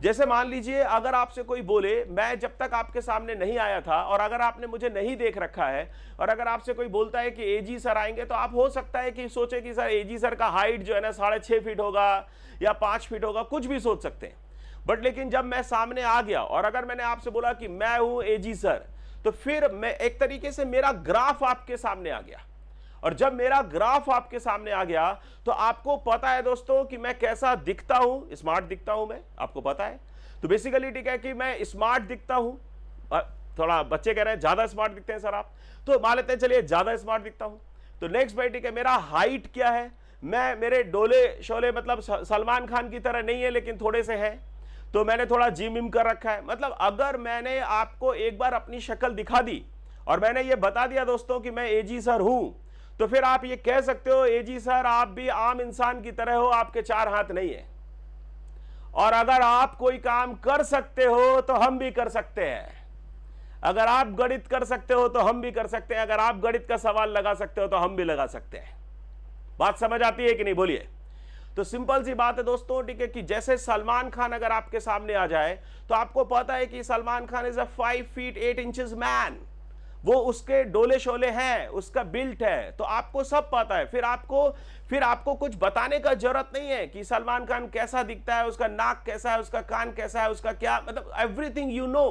जैसे मान लीजिए अगर आपसे कोई बोले, मैं जब तक आपके सामने नहीं आया था और अगर आपने मुझे नहीं देख रखा है, और अगर आपसे कोई बोलता है कि एजी सर आएंगे, तो आप हो सकता है कि सोचे कि सर एजी सर का हाइट जो है ना 6.5 फीट होगा या 5 फीट होगा, कुछ भी सोच सकते हैं। बट लेकिन जब मैं सामने आ गया और अगर मैंने आपसे बोला कि मैं हूं एजी सर, तो फिर मैं एक तरीके से मेरा ग्राफ आपके सामने आ गया। और जब मेरा ग्राफ आपके सामने आ गया तो आपको पता है दोस्तों कि मैं कैसा दिखता हूं, स्मार्ट दिखता हूं मैं, आपको पता है। तो बेसिकली ठीक है कि मैं स्मार्ट दिखता हूं। थोड़ा बच्चे कह रहे हैं ज्यादा स्मार्ट दिखते हैं सर आप, तो मान लेते हैं चलिए ज्यादा स्मार्ट दिखता हूं। तो नेक्स्ट भाई ठीक है, मेरा हाइट क्या है, मैं मेरे डोले शोले मतलब सलमान खान की तरह नहीं है लेकिन थोड़े से है, तो मैंने थोड़ा जिम विम कर रखा है। मतलब अगर मैंने आपको एक बार अपनी शक्ल दिखा दी और मैंने ये बता दिया दोस्तों कि मैं एजी सर हूं, तो फिर आप ये कह सकते हो एजी सर आप भी आम इंसान की तरह हो, आपके 4 हाथ नहीं है। और अगर आप कोई काम कर सकते हो तो हम भी कर सकते हैं। अगर आप गणित कर सकते हो तो हम भी कर सकते हैं। अगर आप गणित का सवाल लगा सकते हो तो हम भी लगा सकते हैं। बात समझ आती है कि नहीं, बोलिए। तो सिंपल सी बात है दोस्तों, ठीक है, कि जैसे सलमान खान अगर आपके सामने आ जाए तो आपको पता है कि Salman Khan is a 5 feet 8 inches man, वो उसके डोले शोले हैं, उसका बिल्ट है, तो आपको सब पता है। फिर आपको कुछ बताने का जरूरत नहीं है कि सलमान खान कैसा दिखता है, उसका नाक कैसा है, उसका कान कैसा है, उसका क्या, मतलब everything you know,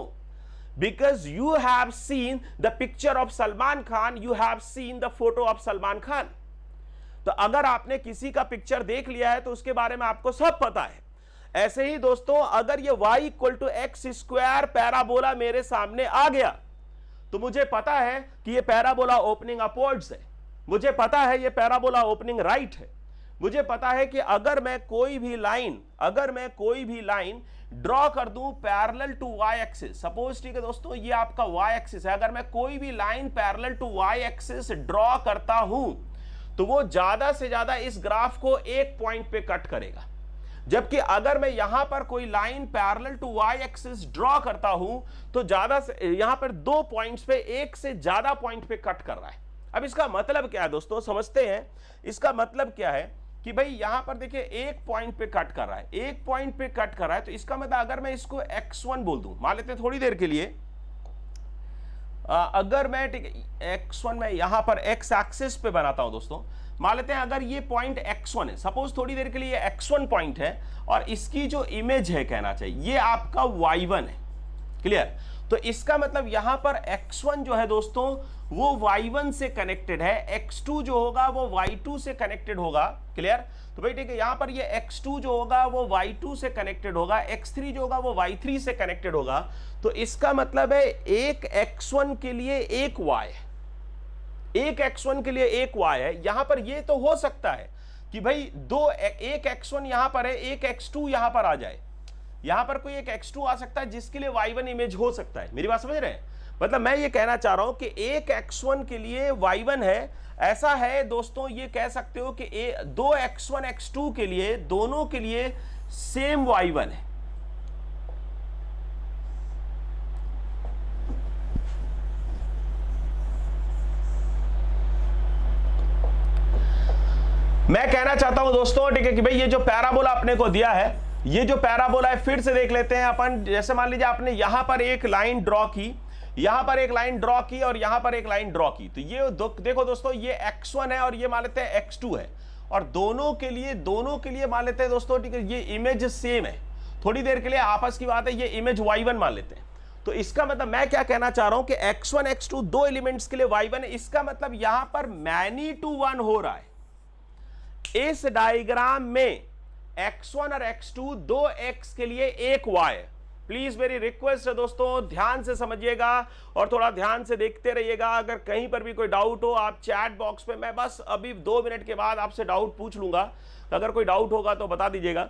because you have seen the picture of Salman Khan, you have seen the photo of Salman Khan. तो अगर आपने किसी का पिक्चर देख लिया है तो उसके बारे में आपको सब पता है। ऐसे ही दोस्तों अगर ये y equal to X square parabola मेरे सामने आ गया तो मुझे पता है कि ये पैराबोला ओपनिंग अपवर्ड्स है, मुझे पता है ये पैराबोला ओपनिंग राइट है, मुझे पता है कि अगर मैं कोई भी लाइन ड्रॉ कर दूं parallel to Y axis, suppose ठीक है दोस्तों ये आपका वाई एक्सिस है, अगर मैं कोई भी line parallel to Y axis draw करता हूं तो वो ज्यादा से ज्यादा इस ग्राफ को एक पॉइंट पे कट करेगा, जबकि अगर मैं यहां पर कोई line parallel to Y axis draw करता हूं तो ज्यादा से यहां पर 2 पॉइंट्स पे एक से ज्यादा पॉइंट पे कट कर रहा है। अब इसका मतलब क्या है दोस्तों, समझते हैं। इसका मतलब क्या है कि भाई यहां पर देखिए एक पॉइंट पे कट कर रहा है, एक पॉइंट पे कट कर रहा है, तो इसका मतलब अगर मैं इसको x1 बोल दूं, मान लेते हैं थोड़ी देर के लिए, अगर मैं ठीक x1 में यहां पर x एक्सिस पे बनाता हूं दोस्तों, मान लेते हैं अगर ये पॉइंट x1 है, सपोज थोड़ी देर के लिए ये x1 पॉइंट है और इसकी जो इमेज है कहना चाहिए ये आपका y1 है, क्लियर। तो इसका मतलब यहां पर x1 जो है दोस्तों वो y1 से कनेक्टेड है, x2 जो होगा वो y2 से कनेक्टेड होगा, क्लियर। तो भाई ठीक है, यहां पर ये x2 जो होगा वो y2 से कनेक्टेड होगा, x3 जो होगा वो y3 से कनेक्टेड होगा। तो इसका मतलब है एक x1 के लिए एक y है, एक x1 के लिए एक y है। यहां पर ये तो हो सकता है कि भाई एक x1 यहां पर है, एक x2 यहां पर आ जाए, यहां पर कोई एक x2 आ सकता है जिसके लिए y1 इमेज हो सकता है। मेरी बात समझ रहे हैं? मतलब मैं ये कहना चाह रहा हूं कि एक x1 के लिए y1 है, ऐसा है दोस्तों, ये कह सकते हो कि दो x1 x2 के लिए दोनों के लिए सेम y1 है। मैं कहना चाहता हूं दोस्तों ठीक है कि भाई ये जो पैराबोला आपने को दिया है, ये जो पैराबोला है फिर से देख लेते हैं अपन। जैसे मान लीजिए आपने यहां पर एक लाइन ड्रॉ की, यहां पर एक लाइन ड्रॉ की और यहां पर एक लाइन ड्रॉ की, तो ये देखो दोस्तों ये x1 है और ये मान लेते हैं x2 है, और दोनों के लिए मान लेते हैं दोस्तों ठीक है ये इमेज सेम है। थोड़ी देर के लिए आपस की बात है, ये इमेज y1 मान लेते हैं। तो इसका मतलब मैं क्या कहना चाह रहा हूं कि x1 x2 दो एलिमेंट्स के लिए y1 है, इसका मतलब यहां पर मैनी टू वन हो रहा है। इस डायग्राम में x1 और x2 दो x के लिए एक y है। प्लीज मेरी रिक्वेस्ट है दोस्तों ध्यान से समझिएगा और थोड़ा ध्यान से देखते रहिएगा। अगर कहीं पर भी कोई डाउट हो आप चैट बॉक्स पे, मैं बस अभी 2 मिनट के बाद आपसे डाउट पूछ लूंगा, अगर कोई डाउट होगा तो बता दीजिएगा।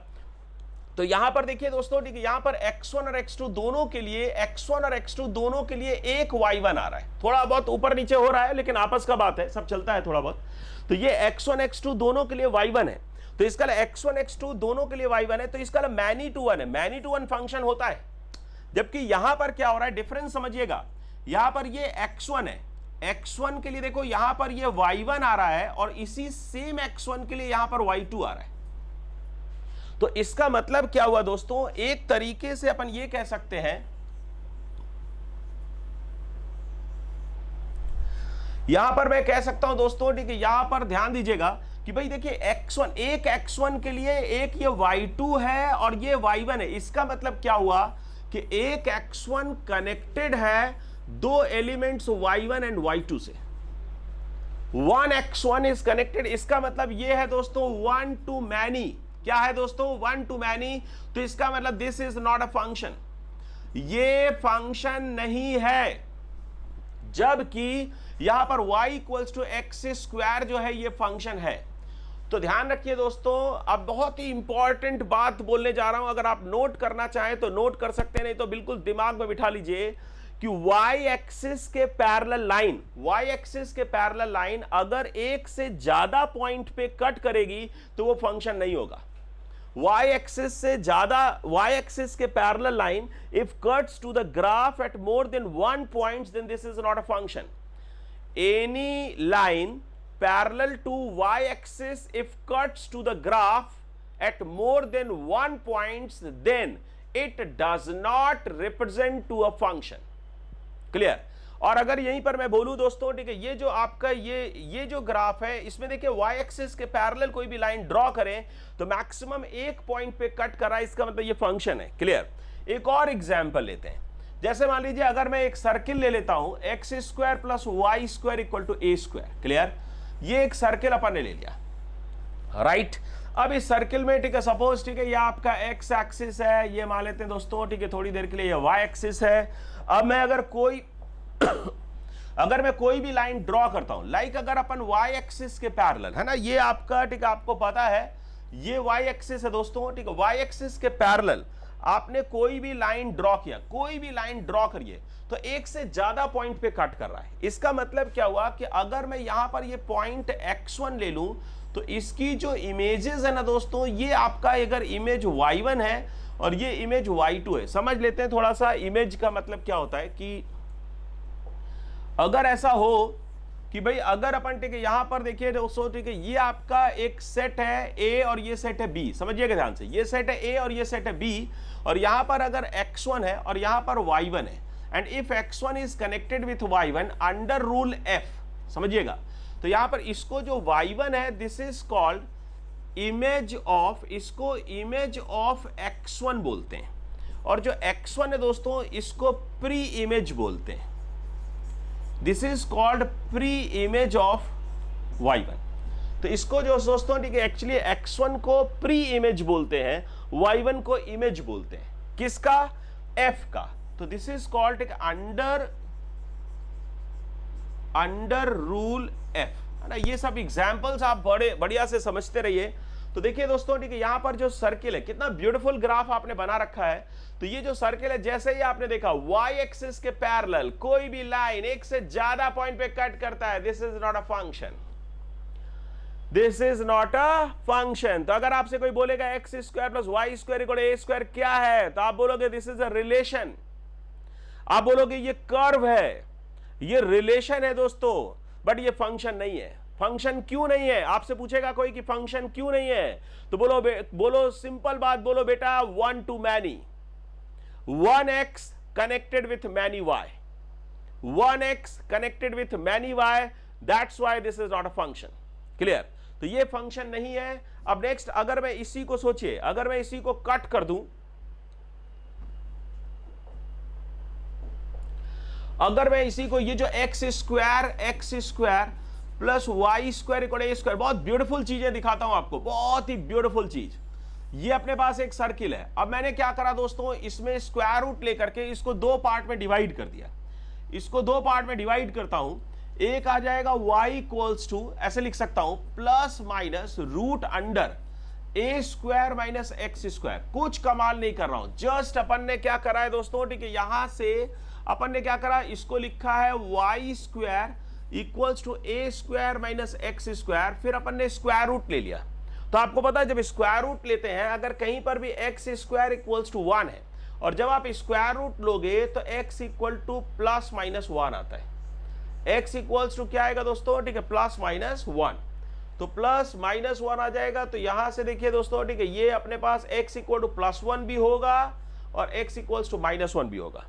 तो यहां पर देखिए दोस्तों ठीक है, यहां पर x1 और x2 दोनों के लिए एक y1 आ रहा है। थोड़ा बहुत ऊपर नीचे हो रहा है लेकिन आपस का बात है, सब चलता है थोड़ा बहुत। तो ये x1 x2 दोनों के लिए y1 है, तो इसका x1 x2 दोनों के लिए y1 है, तो इसका मैनी टू वन है, मैनी टू वन फंक्शन होता है। जबकि यहां पर क्या हो रहा है, डिफरेंस समझिएगा, यहां पर ये x1 है, x1 के लिए देखो यहां पर ये y1 आ रहा है और इसी सेम x1 के लिए यहां पर y2 आ रहा है। तो इसका मतलब क्या हुआ दोस्तों, एक तरीके से अपन ये कह सकते हैं, यहां पर मैं कह सकता हूं दोस्तों ठीक है, यहां पर ध्यान दीजिएगा कि भाई देखिए x1, एक x1 के लिए एक ये y2 है और ये y1 है। इसका मतलब क्या हुआ कि एक x1 कनेक्टेड है दो एलिमेंट्स y1 एंड y2 से, वन x1 इज कनेक्टेड। इसका मतलब ये है दोस्तों वन टू मैनी। क्या है दोस्तों, वन टू मैनी। तो इसका मतलब this is not a function, ये फंक्शन नहीं है, जबकि यहां पर y equals to X square जो है ये फंक्शन है। तो ध्यान रखिए दोस्तों, अब बहुत ही इंपॉर्टेंट बात बोलने जा रहा हूं, अगर आप नोट करना चाहें तो नोट कर सकते हैं, नहीं तो बिल्कुल दिमाग में बिठा लीजिए कि y एक्सिस के पैरेलल लाइन अगर एक से ज्यादा पॉइंट पे कट करेगी तो वो फंक्शन नहीं होगा। y एक्सिस के parallel line if cuts to the graph at more than 1 point then this is not a function. Any line parallel to y-axis if cuts to the graph at more than 1 points then it does not represent to a function। clear? और अगर यहीं पर मैं बोलूं दोस्तों ठीक है, ये जो आपका ये जो ग्राफ है इसमें देखिए y-axis के पैरेलल कोई भी लाइन ड्रॉ करें तो मैक्सिमम एक पॉइंट पे कट कर रहा है, इसका मतलब ये फंक्शन है। क्लियर? एक और एग्जांपल लेते हैं, जैसे मान लीजिए अगर मैं एक सर्किल ले लेता हूं X square plus Y square equal to A square. Clear? ये एक सर्किल अपन ने ले लिया, राइट। अब इस सर्किल में ठीक है, सपोज ठीक है ये आपका एक्स एक्सिस है, ये मान लेते हैं दोस्तों ठीक है थोड़ी देर के लिए ये वाई एक्सिस है। अब मैं अगर अगर मैं कोई भी लाइन ड्रॉ करता हूं, लाइक अगर अपन वाई एक्सिस के पैरेलल है ना, ये आपका ठीक है, आपको पता है ये वाई एक्सिस है दोस्तों, ठीक है, वाई एक्सिस के पैरेलल आपने कोई भी लाइन ड्रॉ किया, कोई भी लाइन ड्रॉ करिए तो एक से ज्यादा पॉइंट पे कट कर रहा है। इसका मतलब क्या हुआ कि अगर मैं यहां पर ये पॉइंट x1 ले लूं तो इसकी जो इमेजेस है ना दोस्तों, ये आपका अगर इमेज y1 है और ये इमेज y2 है। समझ लेते हैं थोड़ा सा इमेज का मतलब क्या होता है कि अगर ऐसा हो कि भाई अगर अपन ठीक है यहां पर देखिए दोस्तों, ठीक है, ये आपका एक सेट है A और ये सेट है B, समझिएगा ध्यान से, ये सेट है A और ये सेट है B, और यहां पर अगर x1 है और यहां पर y1 है, and if x1 is connected with y1 under rule f, समझिएगा, तो यहां पर इसको जो y1 है this is called image of, इसको इमेज ऑफ x1 बोलते हैं, और जो x1 है दोस्तों इसको प्री इमेज बोलते हैं, this is called pre image of y1। तो इसको जो दोस्तों ठीक है एक्चुअली x1 को प्री इमेज बोलते हैं, y1 को इमेज बोलते हैं, किसका, f का। तो this is called under rule f, है ना। ये सब एग्जांपल्स आप बड़े बढ़िया से समझते रहिए। तो देखिए दोस्तों ठीक है यहां पर जो सर्किल है, कितना ब्यूटीफुल ग्राफ आपने बना रखा है। तो ये जो सर्किल है, जैसे ही आपने देखा y एक्सिस के पैरेलल कोई भी लाइन एक से ज्यादा पॉइंट पे कट करता है, this is not a function, this is not a function. तो अगर आपसे कोई बोलेगा X square plus Y square equal A square क्या है, तो आप बोलोगे दिस इज अ रिलेशन, आप बोलोगे ये कर्व है, ये रिलेशन है दोस्तों, बट ये फंक्शन नहीं है। फंक्शन क्यों नहीं है, आपसे पूछेगा कोई कि फंक्शन क्यों नहीं है, तो बोलो सिंपल बात बोलो बेटा, 1 to many, 1x connected with many y, 1x connected with many y, that's why this is not a function, clear। तो ये फंक्शन नहीं है। अब नेक्स्ट अगर मैं इसी को सोचिए, अगर मैं इसी को कट कर दूं, अगर मैं इसी को, ये जो X square plus Y square equal A square, बहुत ब्यूटीफुल चीजें दिखाता हूं आपको, बहुत ही ब्यूटीफुल चीज। ये अपने पास एक सर्किल है। अब मैंने क्या करा दोस्तों, इसमें स्क्वायर रूट लेकर के इसको दो पार्ट में डिवाइड कर दिया। इसको दो पार्ट में डिवाइड करता हूं, एक आ जाएगा y इक्वल्स टू, ऐसे लिख सकता हूं, plus minus root under A square minus X square. कुछ कमाल नहीं कर रहा हूं, जस्ट अपन ने क्या करा है दोस्तों, ठीक है, यहां से अपन ने क्या करा, इसको लिखा है y square equals to A square minus X square, फिर अपन ने स्क्वायर रूट ले लिया। तो आपको पता है जब स्क्वायर रूट लेते हैं, अगर कहीं पर भी एक्स स्क्वायर इक्वल्स टू 1 है, और जब आप स्क्वायर रूट लोगे तो x equal two plus minus 1 आता है। x इक्वल्स टू क्या आएगा दोस्तों, ठीक है, प्लस माइनस 1। तो प्लस माइनस 1 आ जाएगा। तो यहां से देखिए दोस्तों, ठीक है, ये अपने पास x इक्वल टू प्लस 1 भी होगा और x इक्वल्स टू माइनस 1 भी होगा।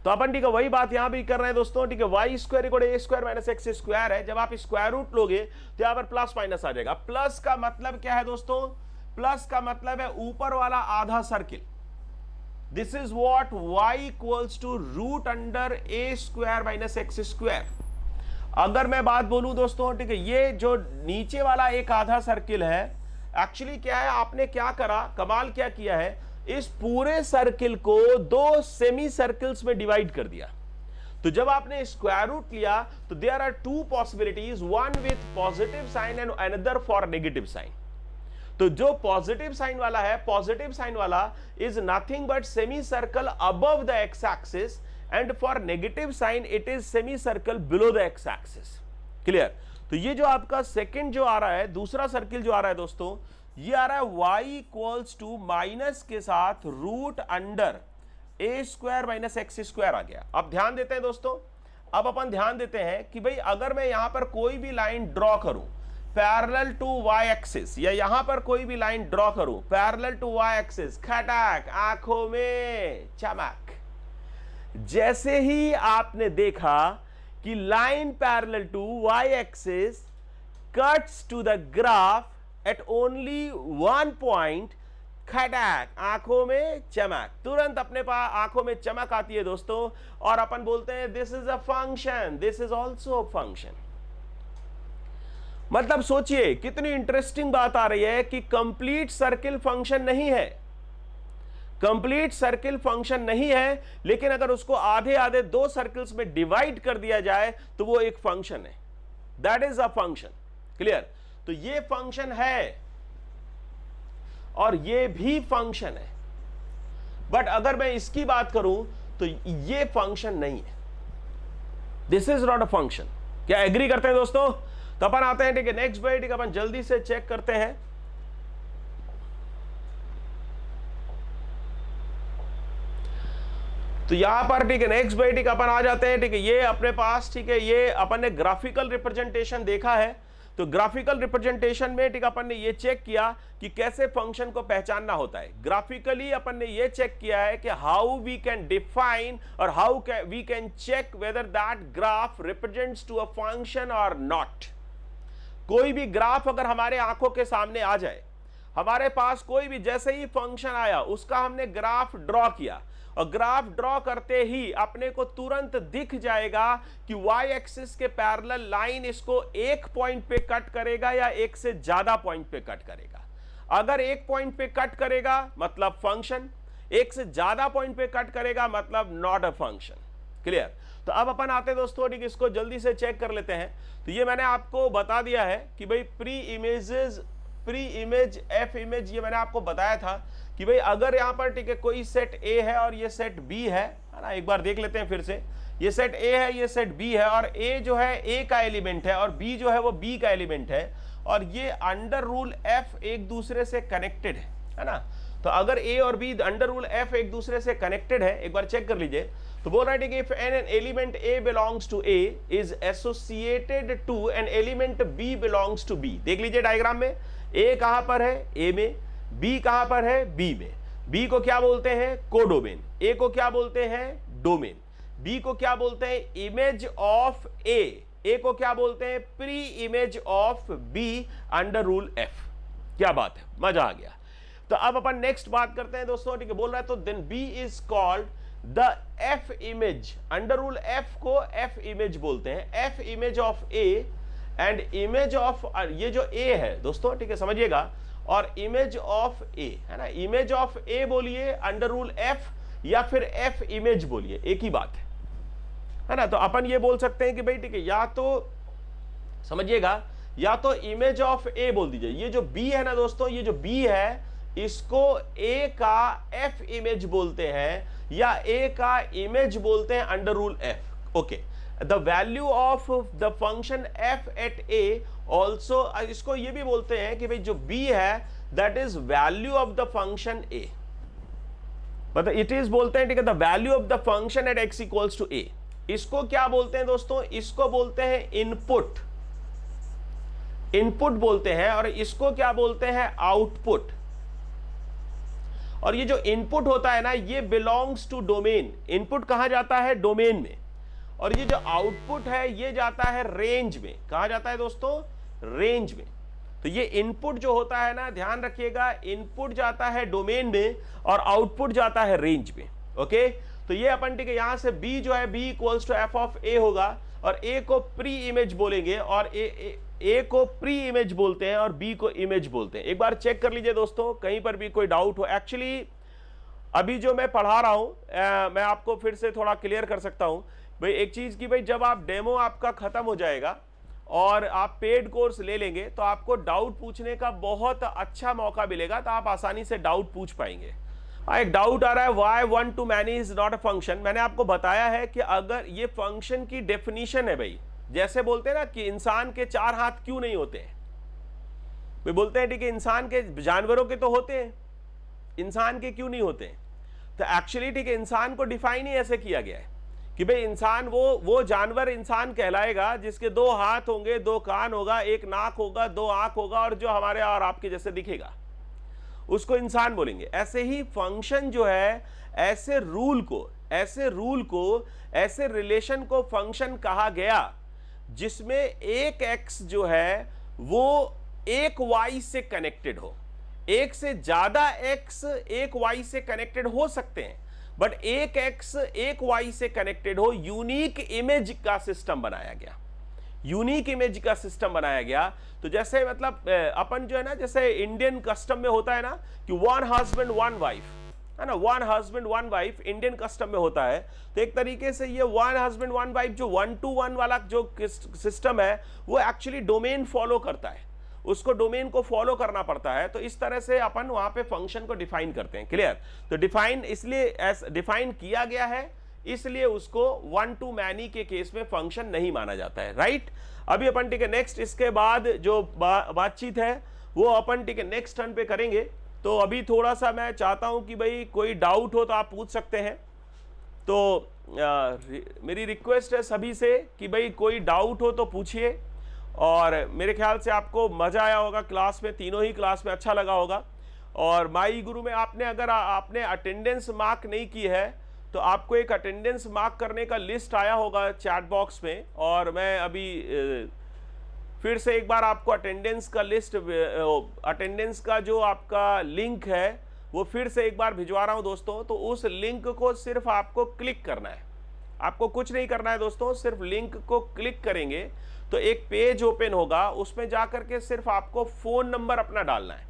तो अपन ठीक है वही बात यहां भी कर रहे हैं दोस्तों, ठीक है, Y square equal A square minus X square है। जब आप स्क्वायर रूट लोगे तो यहां पर प्लस माइनस आ जाएगा। प्लस का मतलब क्या है दोस्तों, प्लस का मतलब है ऊपर वाला आधा circle. This is what y equals to root under A square minus X square. अगर मैं बात बोलूं दोस्तों, ठीक है, ये जो नीचे वाला एक आधा सर्किल है, एक्चुअली क्या है, आपने क्या करा, कमाल क्या किया है, इस पूरे सर्किल को दो सेमी सर्किल्स में डिवाइड कर दिया। तो जब आपने स्क्वायर रूट लिया तो there are two possibilities, one with positive sign and another for negative sign. तो जो पॉजिटिव साइन वाला है, पॉजिटिव साइन वाला is nothing but semi circle above the X axis, and for negative sign it is semi circle below the X axis. Clear. तो ये जो आपका second जो आ रहा है, दूसरा सर्किल जो आ रहा है दोस्तों, ये आ रहा है y इक्वल्स टू माइनस के साथ root under A square minus X square आ गया। अब ध्यान देते हैं दोस्तों, अब अपन ध्यान देते हैं कि भाई अगर मैं यहां पर कोई भी लाइन ड्रॉ करूं पैरेलल टू y एक्सिस, या यहां पर कोई भी लाइन ड्रॉ करूं पैरेलल टू y एक्सिस, खटाक आंखों में चमक। जैसे ही आपने देखा कि line parallel to y axis cuts to the graph at only one point, खटाक आंखों में चमक, तुरंत अपने पास आंखों में चमक आती है दोस्तों, और अपन बोलते हैं this is a function, this is also function. मतलब सोचिए कितनी इंटरेस्टिंग बात आ रही है कि कंप्लीट सर्किल फंक्शन नहीं है, कंप्लीट सर्किल फंक्शन नहीं है, लेकिन अगर उसको आधे आधे दो सर्कल्स में डिवाइड कर दिया जाए तो वो एक फंक्शन है, that is a function. Clear? तो ये फंक्शन है और ये भी फंक्शन है, बट अगर मैं इसकी बात करूं तो ये फंक्शन नहीं है, this is not a function. क्या एग्री करते हैं दोस्तों? तो अपन आते हैं, ठीक है, नेक्स्ट भाई, ठीक है, अपन जल्दी से चेक करते हैं। तो यहां पर, ठीक है, नेक्स्ट भाई, ठीक है, अपन आ जाते हैं, ठीक है, ये अपने पास, ठीक है, ये अपन ने ग्राफिकल रिप्रेजेंटेशन देखा है। तो ग्राफिकल रिप्रेजेंटेशन में, ठीक है, अपन ने ये चेक किया कि कैसे फंक्शन को पहचानना होता है। ग्राफिकली अपन ने ये चेक किया है कि हाउ वी कैन डिफाइन और how we can check whether that graph represents to a function और नॉट। कोई भी ग्राफ अगर हमारे आंखों के सामने आ जाए, हमारे पास कोई भी जैसे ही फंक्शन आया उसका हमने ग्राफ ड्रॉ किया, और ग्राफ ड्रॉ करते ही अपने को तुरंत दिख जाएगा कि y एक्सिस के पैरेलल लाइन इसको एक पॉइंट पे कट करेगा या एक से ज्यादा पॉइंट पे कट करेगा। अगर एक पॉइंट पे कट करेगा मतलब फंक्शन, एक से ज्यादा पॉइंट पे कट करेगा मतलब नॉट अ फंक्शन। क्लियर? तो अब अपन आते हैं दोस्तों, ठीक, इसको जल्दी से चेक कर लेते हैं। तो ये मैंने आपको बता दिया है कि भाई प्री इमेज एफ इमेज, ये मैंने आपको बताया था कि भाई अगर यहां पर, ठीक है, कोई सेट ए है और ये सेट बी है ना, एक बार देख लेते हैं फिर से। ये सेट ए है, ये सेट बी है, और ए जो है ए का एलिमेंट है और बी जो है वो बी का एलिमेंट है, और ये अंडर रूल एफ एक दूसरे से कनेक्टेड है ना। तो अगर ए और बी अंडर रूल एफ एक दूसरे से कनेक्टेड है, एक बार चेक कर लीजिए। तो बोल रहा है कि if an element A belongs to A is associated to an element B belongs to B. देख लीजिए डायग्राम में, ए कहां पर है? ए में। बी कहां पर है? बी में। बी को क्या बोलते हैं? कोडोमेन। ए को क्या बोलते हैं? डोमेन। बी को क्या बोलते हैं? इमेज ऑफ ए। ए को क्या बोलते हैं? Pre image of be under rule F. क्या बात है, मजा आ गया। तो अब अपन नेक्स्ट बात करते हैं दोस्तों, ठीक है, बोल रहा है तो then B is called the F image. Under rule F को एफ इमेज बोलते हैं, F image of A and image of, ये जो ए है दोस्तों, ठीक है, समझिएगा, और इमेज ऑफ ए है ना। इमेज ऑफ ए बोलिए अंडर रूल एफ, या फिर एफ इमेज बोलिए, एक ही बात है ना। तो अपन ये बोल सकते हैं कि भाई, ठीक है, या तो समझिएगा, या तो इमेज ऑफ ए बोल दीजिए। ये जो बी है ना दोस्तों, ये जो बी है इसको ए का एफ इमेज बोलते हैं, या ए का इमेज बोलते हैं under rule F. Okay, the value of the function F at A also, इसको ये भी बोलते हैं कि भाई जो बी है that is value of the function A, मतलब इट इज बोलते हैं, ठीक है, the value of the function at X equals to A. इसको क्या बोलते हैं दोस्तों? इसको बोलते हैं इनपुट, इनपुट बोलते हैं, और इसको क्या बोलते हैं? आउटपुट। और ये जो इनपुट होता है ना, ये बिलोंग्स टू डोमेन। इनपुट कहां जाता है? डोमेन में। और ये जो आउटपुट है ये जाता है रेंज में। कहां जाता है दोस्तों? रेंज में। तो ये इनपुट जो होता है ना, ध्यान रखिएगा, इनपुट जाता है डोमेन में और आउटपुट जाता है रेंज में। ओके, तो ये अपन, ठीक है, यहां से b जो है b equals to F of A होगा, और a को प्री इमेज बोलेंगे, और a को प्री इमेज बोलते हैं और b को इमेज बोलते हैं। एक बार चेक कर लीजिए दोस्तों, कहीं पर भी कोई डाउट हो। एक्चुअली अभी जो मैं पढ़ा रहा हूं, मैं आपको फिर से थोड़ा क्लियर कर सकता हूं भाई एक चीज की, भाई जब आप डेमो आपका खत्म हो जाएगा और आप पेड कोर्स ले लेंगे तो आपको डाउट पूछने का बहुत अच्छा मौका मिलेगा, तो आप आसानी से डाउट पूछ पाएंगे। एक डाउट आ रहा है, why one to many is not a function. मैंने आपको बताया है कि अगर ये फंक्शन की डेफिनेशन है भाई, जैसे बोलते हैं ना कि इंसान के 4 हाथ क्यों नहीं होते हैं, वे बोलते हैं ठीक है इंसान के, जानवरों के तो होते हैं, इंसान के क्यों नहीं होते हैं? तो एक्चुअली ठीक है इंसान को डिफाइन ही ऐसे किया गया है कि भाई इंसान वो जानवर इंसान कहलाएगा जिसके 2 हाथ होंगे, 2 कान होगा, 1 नाक होगा, 2 आंख होगा, और जो हमारे और आपके जैसे दिखेगा उसको इंसान बोलेंगे। ऐसे ही फंक्शन जो है, ऐसे रूल को, ऐसे रिलेशन को फंक्शन कहा गया जिसमें एक एक्स जो है वो एक वाई से कनेक्टेड हो। एक से ज्यादा एक्स एक वाई से कनेक्टेड हो सकते हैं, बट एक एक्स एक वाई से कनेक्टेड हो। यूनिक इमेज का सिस्टम बनाया गया, यूनिक इमेज का सिस्टम बनाया गया। तो जैसे मतलब अपन जो है ना, जैसे इंडियन कस्टम में होता है ना कि 1 हस्बैंड 1 वाइफ, है ना, one husband one wife Indian custom में होता है। तो एक तरीके से ये वन हस्बैंड वन वाइफ जो 1 to 1 वाला जो सिस्टम है वो एक्चुअली डोमेन फॉलो करता है, उसको डोमेन को फॉलो करना पड़ता है। तो इस तरह से अपन वहां पे फंक्शन को डिफाइन करते हैं। क्लियर? तो डिफाइन इसलिए डिफाइन किया गया है, इसलिए उसको 1 to many के केस में फंक्शन नहीं माना जाता है। राइट? अभी अपन ठीक है नेक्स्ट, इसके बाद जो बातचीत है वो अपन ठीक है नेक्स्ट टर्न पे करेंगे। तो अभी थोड़ा सा मैं चाहता हूं कि भाई कोई डाउट हो तो आप पूछ सकते हैं। तो मेरी रिक्वेस्ट है सभी से कि भाई कोई डाउट हो तो पूछिए। और मेरे ख्याल से आपको मजा आया होगा क्लास में, तीनों ही क्लास में अच्छा लगा होगा। और माई गुरु में आपने अगर आपने अटेंडेंस मार्क नहीं की है तो आपको एक अटेंडेंस मार्क करने का लिस्ट आया होगा चैट बॉक्स में। और मैं अभी फिर से एक बार आपको अटेंडेंस का लिस्ट, अटेंडेंस का जो आपका लिंक है वो फिर से एक बार भिजवा रहा हूं दोस्तों। तो उस लिंक को सिर्फ आपको क्लिक करना है, आपको कुछ नहीं करना है दोस्तों, सिर्फ लिंक को क्लिक करेंगे तो एक पेज ओपन होगा, उसमें जाकर के सिर्फ आपको फ़ोन नंबर अपना डालना है।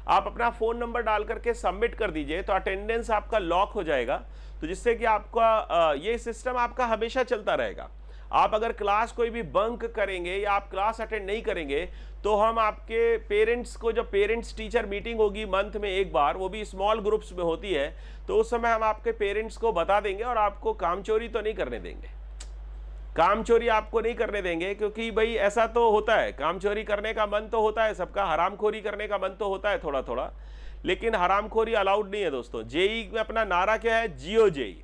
आप अपना फ़ोन नंबर डाल करके सबमिट कर दीजिए तो अटेंडेंस आपका लॉक हो जाएगा। तो जिससे कि आपका ये सिस्टम आपका हमेशा चलता रहेगा। आप अगर क्लास कोई भी बंक करेंगे या आप क्लास अटेंड नहीं करेंगे तो हम आपके पेरेंट्स को, जब पेरेंट्स टीचर मीटिंग होगी मंथ में एक बार, वो भी स्मॉल ग्रुप्स में होती है, तो उस समय हम आपके पेरेंट्स को बता देंगे और आपको काम चोरी तो नहीं करने देंगे। काम चोरी आपको नहीं करने देंगे, क्योंकि भाई ऐसा तो होता है, काम चोरी करने का मन तो होता है सबका, हरामखोरी करने का मन तो होता है थोड़ा थोड़ा, लेकिन हरामखोरी अलाउड नहीं है दोस्तों। जेई में अपना नारा क्या है? जियो जेई।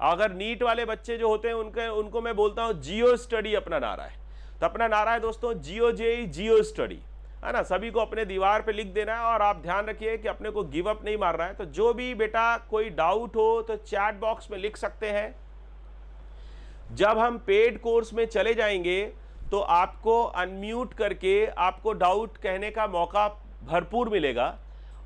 अगर नीट वाले बच्चे जो होते हैं उनको मैं बोलता हूँ जियो स्टडी अपना नारा है। तो अपना नारा है दोस्तों जियो जेई जियो स्टडी, है ना। सभी को अपने दीवार पे लिख देना है और आप ध्यान रखिए कि अपने को गिव अप नहीं मारना है। तो जो भी बेटा कोई डाउट हो तो चैट बॉक्स में लिख सकते हैं। जब हम पेड कोर्स में चले जाएंगे तो आपको अनम्यूट करके आपको डाउट कहने का मौका भरपूर मिलेगा।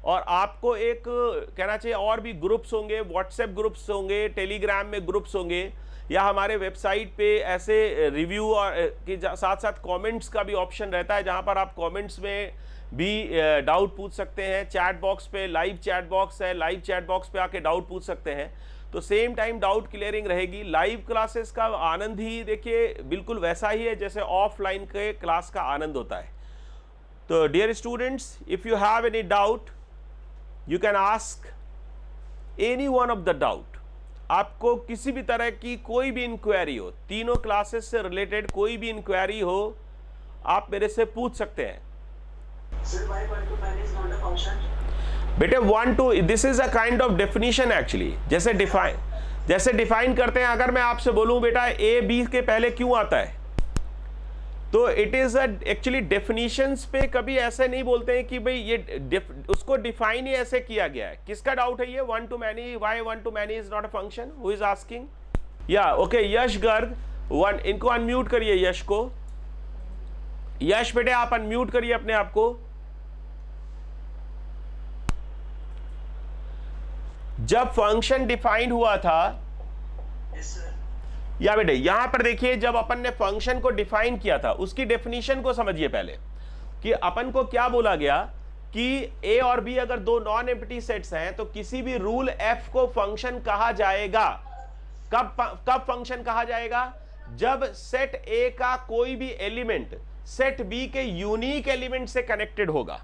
और आपको एक कहना चाहिए और भी ग्रुप्स होंगे, व्हाट्सएप ग्रुप्स होंगे, टेलीग्राम में ग्रुप्स होंगे, या हमारे वेबसाइट पे ऐसे रिव्यू और के साथ साथ कमेंट्स का भी ऑप्शन रहता है, जहां पर आप कमेंट्स में भी डाउट पूछ सकते हैं। चैट बॉक्स पे लाइव चैट बॉक्स है, लाइव चैट बॉक्स पे आके डाउट पूछ सकते हैं। तो सेम टाइम डाउट क्लियरिंग रहेगी। लाइव क्लासेस का आनंद ही देखिए बिल्कुल वैसा ही है जैसे ऑफलाइन के क्लास का आनंद होता है। तो dear students, if you have any doubt you can ask any one of the doubt. आपको किसी भी तरह की कोई भी इंक्वायरी हो, तीनों क्लासेस से रिलेटेड कोई भी इंक्वायरी हो, आप मेरे से पूछ सकते हैं। बेटे 1 to, this is a kind of definition actually. जैसे डिफाइन करते हैं, अगर मैं आपसे बोलूं बेटा ए बी के पहले क्यों आता है, तो इट इज एक्चुअली डेफिनेशंस पे कभी ऐसे नहीं बोलते हैं कि भाई ये उसको डिफाइन ही ऐसे किया गया है। किसका डाउट है ये? 1 to many, why 1 to many is not a function? Who is asking? या ओके, यश गर्ग वन, इनको अनम्यूट करिए यश को। यश बेटे आप अनम्यूट करिए अपने आप को। जब फंक्शन डिफाइंड हुआ था, या बेटे यहां पर देखिए, जब अपन ने फंक्शन को डिफाइन किया था उसकी डेफिनेशन को समझिए पहले, कि अपन को क्या बोला गया कि ए और बी अगर दो नॉन एम्प्टी सेट्स हैं तो किसी भी रूल एफ को फंक्शन कहा जाएगा। कब फंक्शन कहा जाएगा? जब सेट ए का कोई भी एलिमेंट सेट बी के यूनिक एलिमेंट से कनेक्टेड होगा।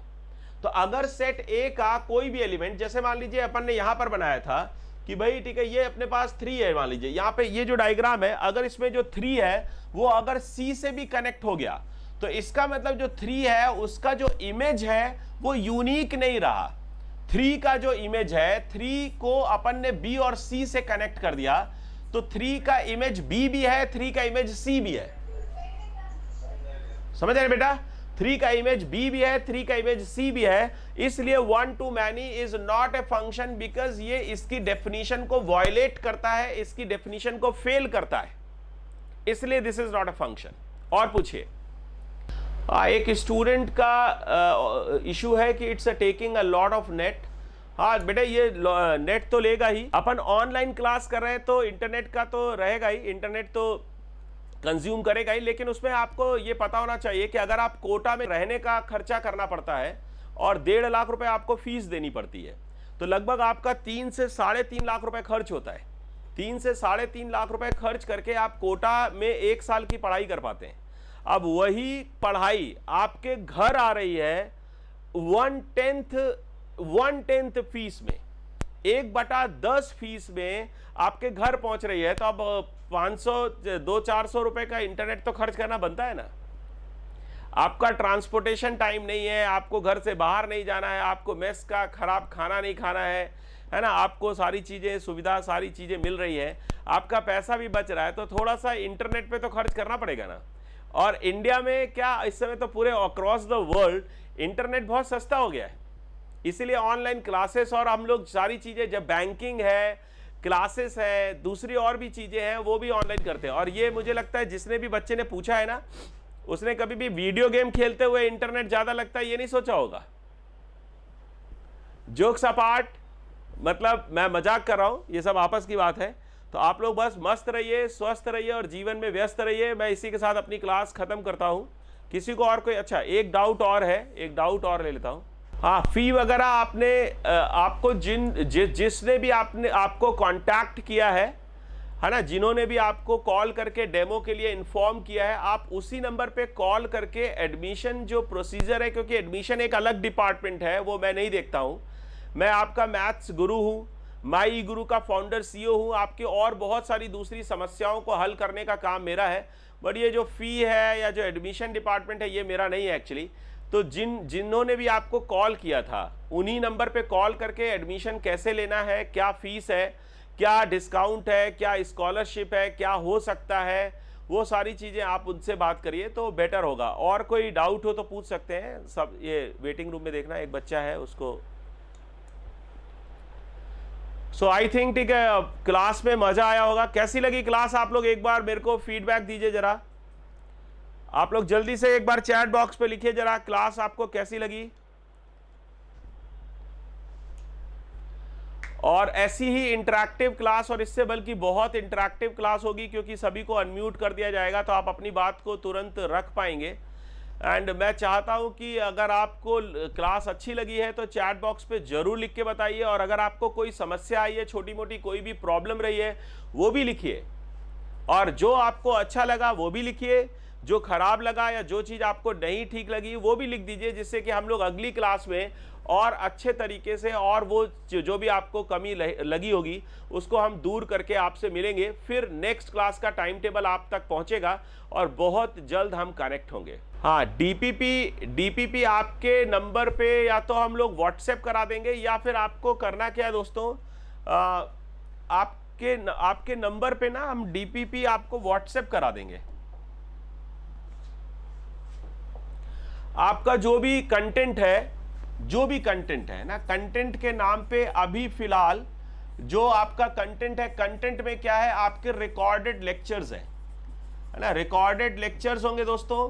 तो अगर सेट ए का कोई भी एलिमेंट, जैसे मान लीजिए अपन ने यहां पर बनाया था कि भाई ठीक है ये अपने पास 3 है, मान लीजिए यहां पे ये जो डायग्राम है, अगर इसमें जो 3 है वो अगर सी से भी कनेक्ट हो गया तो इसका मतलब जो 3 है उसका जो इमेज है वो यूनिक नहीं रहा। 3 का जो इमेज है, 3 को अपन ने बी और सी से कनेक्ट कर दिया तो 3 का इमेज बी भी है, 3 का इमेज सी भी है। समझ रहे बेटा? 3 का इमेज बी भी है, 3 का इमेज सी भी है। इसलिए 1 to many is not a function, because ये इसकी डेफिनेशन को वायलेट करता है, इसकी डेफिनेशन को फेल करता है, इसलिए this is not a function. और पूछिए। एक स्टूडेंट का इशू है कि it's taking a lot of net. हाँ बेटा ये नेट तो लेगा ही, अपन ऑनलाइन क्लास कर रहे हैं तो इंटरनेट का तो रहेगा ही, इंटरनेट तो कंज्यूम करेगा ही, लेकिन उसमें आपको ये पता होना चाहिए कि अगर आप कोटा में रहने का खर्चा करना पड़ता है और 1.5 लाख रुपए आपको फीस देनी पड़ती है, तो लगभग आपका 3 से 3.5 लाख रुपए खर्च होता है। 3 से 3.5 लाख रुपए खर्च करके आप कोटा में 1 साल की पढ़ाई कर पाते हैं। अब वही पढ़ाई आपके घर आ रही है 1/10 फीस में, 1/10 फीस में आपके घर पहुंच रही है। तो अब 500-400 रुपए का इंटरनेट तो खर्च करना बनता है ना। आपका ट्रांसपोर्टेशन टाइम नहीं है, आपको घर से बाहर नहीं जाना है, आपको मेस का खराब खाना नहीं खाना है ना, आपको सारी चीजें सुविधा सारी चीजें मिल रही है, आपका पैसा भी बच रहा है, तो थोड़ा सा इंटरनेट पे तो खर्च करना पड़ेगा ना। और इंडिया में क्या इस समय तो पूरे अक्रॉस द वर्ल्ड इंटरनेट बहुत सस्ता हो गया है, इसीलिए ऑनलाइन क्लासेस और हम लोग सारी चीजें, जब बैंकिंग है, क्लासेस है, दूसरी और भी चीजें हैं, वो भी ऑनलाइन करते हैं। और ये मुझे लगता है जिसने भी बच्चे ने पूछा है ना, उसने कभी भी वीडियो गेम खेलते हुए इंटरनेट ज्यादा लगता है ये नहीं सोचा होगा। जोक्स अपार्ट, मतलब मैं मजाक कर रहा हूं, ये सब आपस की बात है। तो आप लोग बस मस्त रहिए, स्वस्थ रहिए और जीवन में व्यस्त रहिए। मैं इसी के साथ अपनी क्लास खत्म करता हूं। किसी को और कोई, अच्छा एक डाउट और है, एक डाउट और ले लेता हूं। हाँ, फी वगैरह आपने आपको जिसने भी आपको कांटेक्ट किया है ना, जिन्होंने भी आपको कॉल करके डेमो के लिए इन्फॉर्म किया है, आप उसी नंबर पे कॉल करके एडमिशन जो प्रोसीजर है, क्योंकि एडमिशन एक अलग डिपार्टमेंट है, वो मैं नहीं देखता हूँ। मैं आपका मैथ्स गुरु हूँ, माई गुरु का फाउंडर CEO हूँ। आपकी और बहुत सारी दूसरी समस्याओं को हल करने का काम मेरा है, बट ये जो फी है या जो एडमिशन डिपार्टमेंट है, ये मेरा नहीं है एक्चुअली। तो जिन्होंने भी आपको कॉल किया था, उन्हीं नंबर पे कॉल करके एडमिशन कैसे लेना है, क्या फीस है, क्या डिस्काउंट है, क्या स्कॉलरशिप है, क्या हो सकता है, वो सारी चीज़ें आप उनसे बात करिए तो बेटर होगा। और कोई डाउट हो तो पूछ सकते हैं सब। ये वेटिंग रूम में देखना, एक बच्चा है उसको। सो आई थिंक ठीक है, क्लास में मजा आया होगा। कैसी लगी क्लास आप लोग एक बार मेरे को फीडबैक दीजिए जरा। आप लोग जल्दी से एक बार चैट बॉक्स पे लिखिए जरा, क्लास आपको कैसी लगी। और ऐसी ही इंटरैक्टिव क्लास, और इससे बल्कि बहुत इंटरैक्टिव क्लास होगी, क्योंकि सभी को अनम्यूट कर दिया जाएगा, तो आप अपनी बात को तुरंत रख पाएंगे। एंड मैं चाहता हूं कि अगर आपको क्लास अच्छी लगी है तो चैट बॉक्स पे जरूर लिख के बताइए। और अगर आपको कोई समस्या आई है, छोटी मोटी कोई भी प्रॉब्लम रही है, वो भी लिखिए। और जो आपको अच्छा लगा वो भी लिखिए, जो खराब लगा या जो चीज़ आपको नहीं ठीक लगी वो भी लिख दीजिए, जिससे कि हम लोग अगली क्लास में और अच्छे तरीके से, और वो जो भी आपको कमी लगी होगी उसको हम दूर करके आपसे मिलेंगे। फिर नेक्स्ट क्लास का टाइम टेबल आप तक पहुंचेगा और बहुत जल्द हम कनेक्ट होंगे। हाँ, डीपीपी आपके नंबर पे या तो हम लोग व्हाट्सएप करा देंगे, या फिर आपको करना क्या है दोस्तों, आपके नंबर पे ना हम डीपीपी आपको व्हाट्सएप करा देंगे। आपका जो भी कंटेंट है ना, कंटेंट के नाम पे अभी फिलहाल जो आपका कंटेंट है, कंटेंट में क्या है, आपके रिकॉर्डेड लेक्चर्स है ना, रिकॉर्डेड लेक्चर्स होंगे दोस्तों,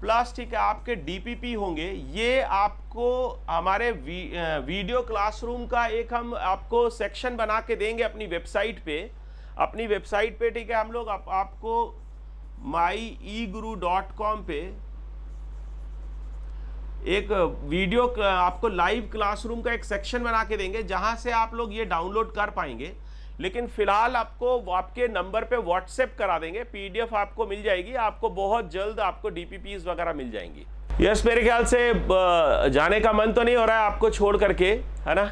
प्लस ठीक है आपके डीपीपी होंगे। ये आपको हमारे वीडियो क्लासरूम का एक हम आपको सेक्शन बना के देंगे अपनी वेबसाइट पे, ठीक है। हम लोग आपको myeguru.com पे एक वीडियो आपको लाइव क्लासरूम का एक सेक्शन बना के देंगे, जहां से आप लोग ये डाउनलोड कर पाएंगे। लेकिन फिलहाल आपको आपके नंबर पे व्हाट्सएप करा देंगे, PDF आपको मिल जाएगी, आपको बहुत जल्द आपको DPPs वगैरह मिल जाएंगी। यस, मेरे ख्याल से जाने का मन तो नहीं हो रहा है आपको छोड़ करके, है ना,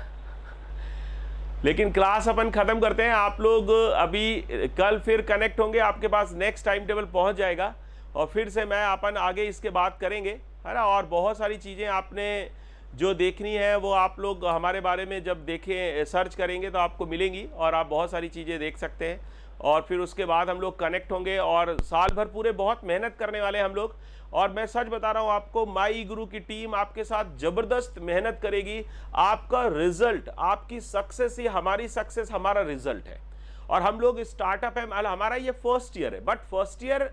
लेकिन क्लास अपन खत्म करते हैं। आप लोग अभी कल फिर कनेक्ट होंगे, आपके पास नेक्स्ट टाइम टेबल पहुंच जाएगा, और फिर से मैं अपन आगे इसके बात करेंगे, है ना। और बहुत सारी चीज़ें आपने जो देखनी है वो आप लोग हमारे बारे में जब देखें, सर्च करेंगे तो आपको मिलेंगी, और आप बहुत सारी चीज़ें देख सकते हैं। और फिर उसके बाद हम लोग कनेक्ट होंगे, और साल भर पूरे बहुत मेहनत करने वाले हैं हम लोग। और मैं सच बता रहा हूँ आपको, माई गुरु की टीम आपके साथ ज़बरदस्त मेहनत करेगी। आपका रिजल्ट, आपकी सक्सेस ही हमारी सक्सेस, हमारा रिजल्ट है। और हम लोग स्टार्टअप है, हमारा ये फर्स्ट ईयर है, बट फर्स्ट ईयर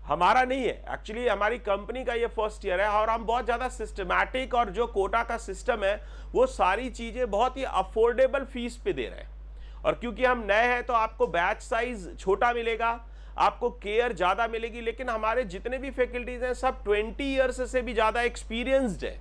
हमारा नहीं है एक्चुअली, हमारी कंपनी का ये फर्स्ट ईयर है। और हम बहुत ज़्यादा सिस्टमैटिक, और जो कोटा का सिस्टम है वो सारी चीज़ें बहुत ही अफोर्डेबल फीस पे दे रहे हैं। और क्योंकि हम नए हैं तो आपको बैच साइज छोटा मिलेगा, आपको केयर ज़्यादा मिलेगी, लेकिन हमारे जितने भी फैकल्टीज हैं सब 20 ईयर्स से भी ज़्यादा एक्सपीरियंस्ड है।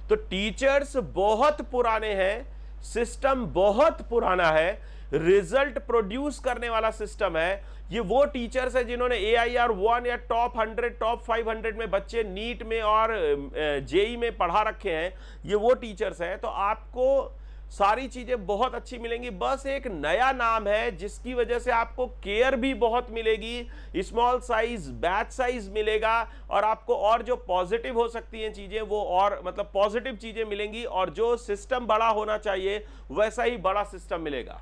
तो टीचर्स बहुत पुराने हैं, सिस्टम बहुत पुराना है, रिजल्ट प्रोड्यूस करने वाला सिस्टम है। ये वो टीचर्स है जिन्होंने AIR 1 या टॉप 100 टॉप 500 में बच्चे नीट में और जेई में पढ़ा रखे हैं, ये वो टीचर्स हैं। तो आपको सारी चीजें बहुत अच्छी मिलेंगी, बस एक नया नाम है जिसकी वजह से आपको केयर भी बहुत मिलेगी, स्मॉल साइज बैच साइज मिलेगा, और आपको और जो पॉजिटिव हो सकती हैं चीजें वो और मतलब पॉजिटिव चीजें मिलेंगी, और जो सिस्टम बड़ा होना चाहिए वैसा ही बड़ा सिस्टम मिलेगा।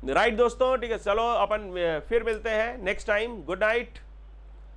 राइट दोस्तों, ठीक है, चलो अपन फिर मिलते हैं नेक्स्ट टाइम। Good night.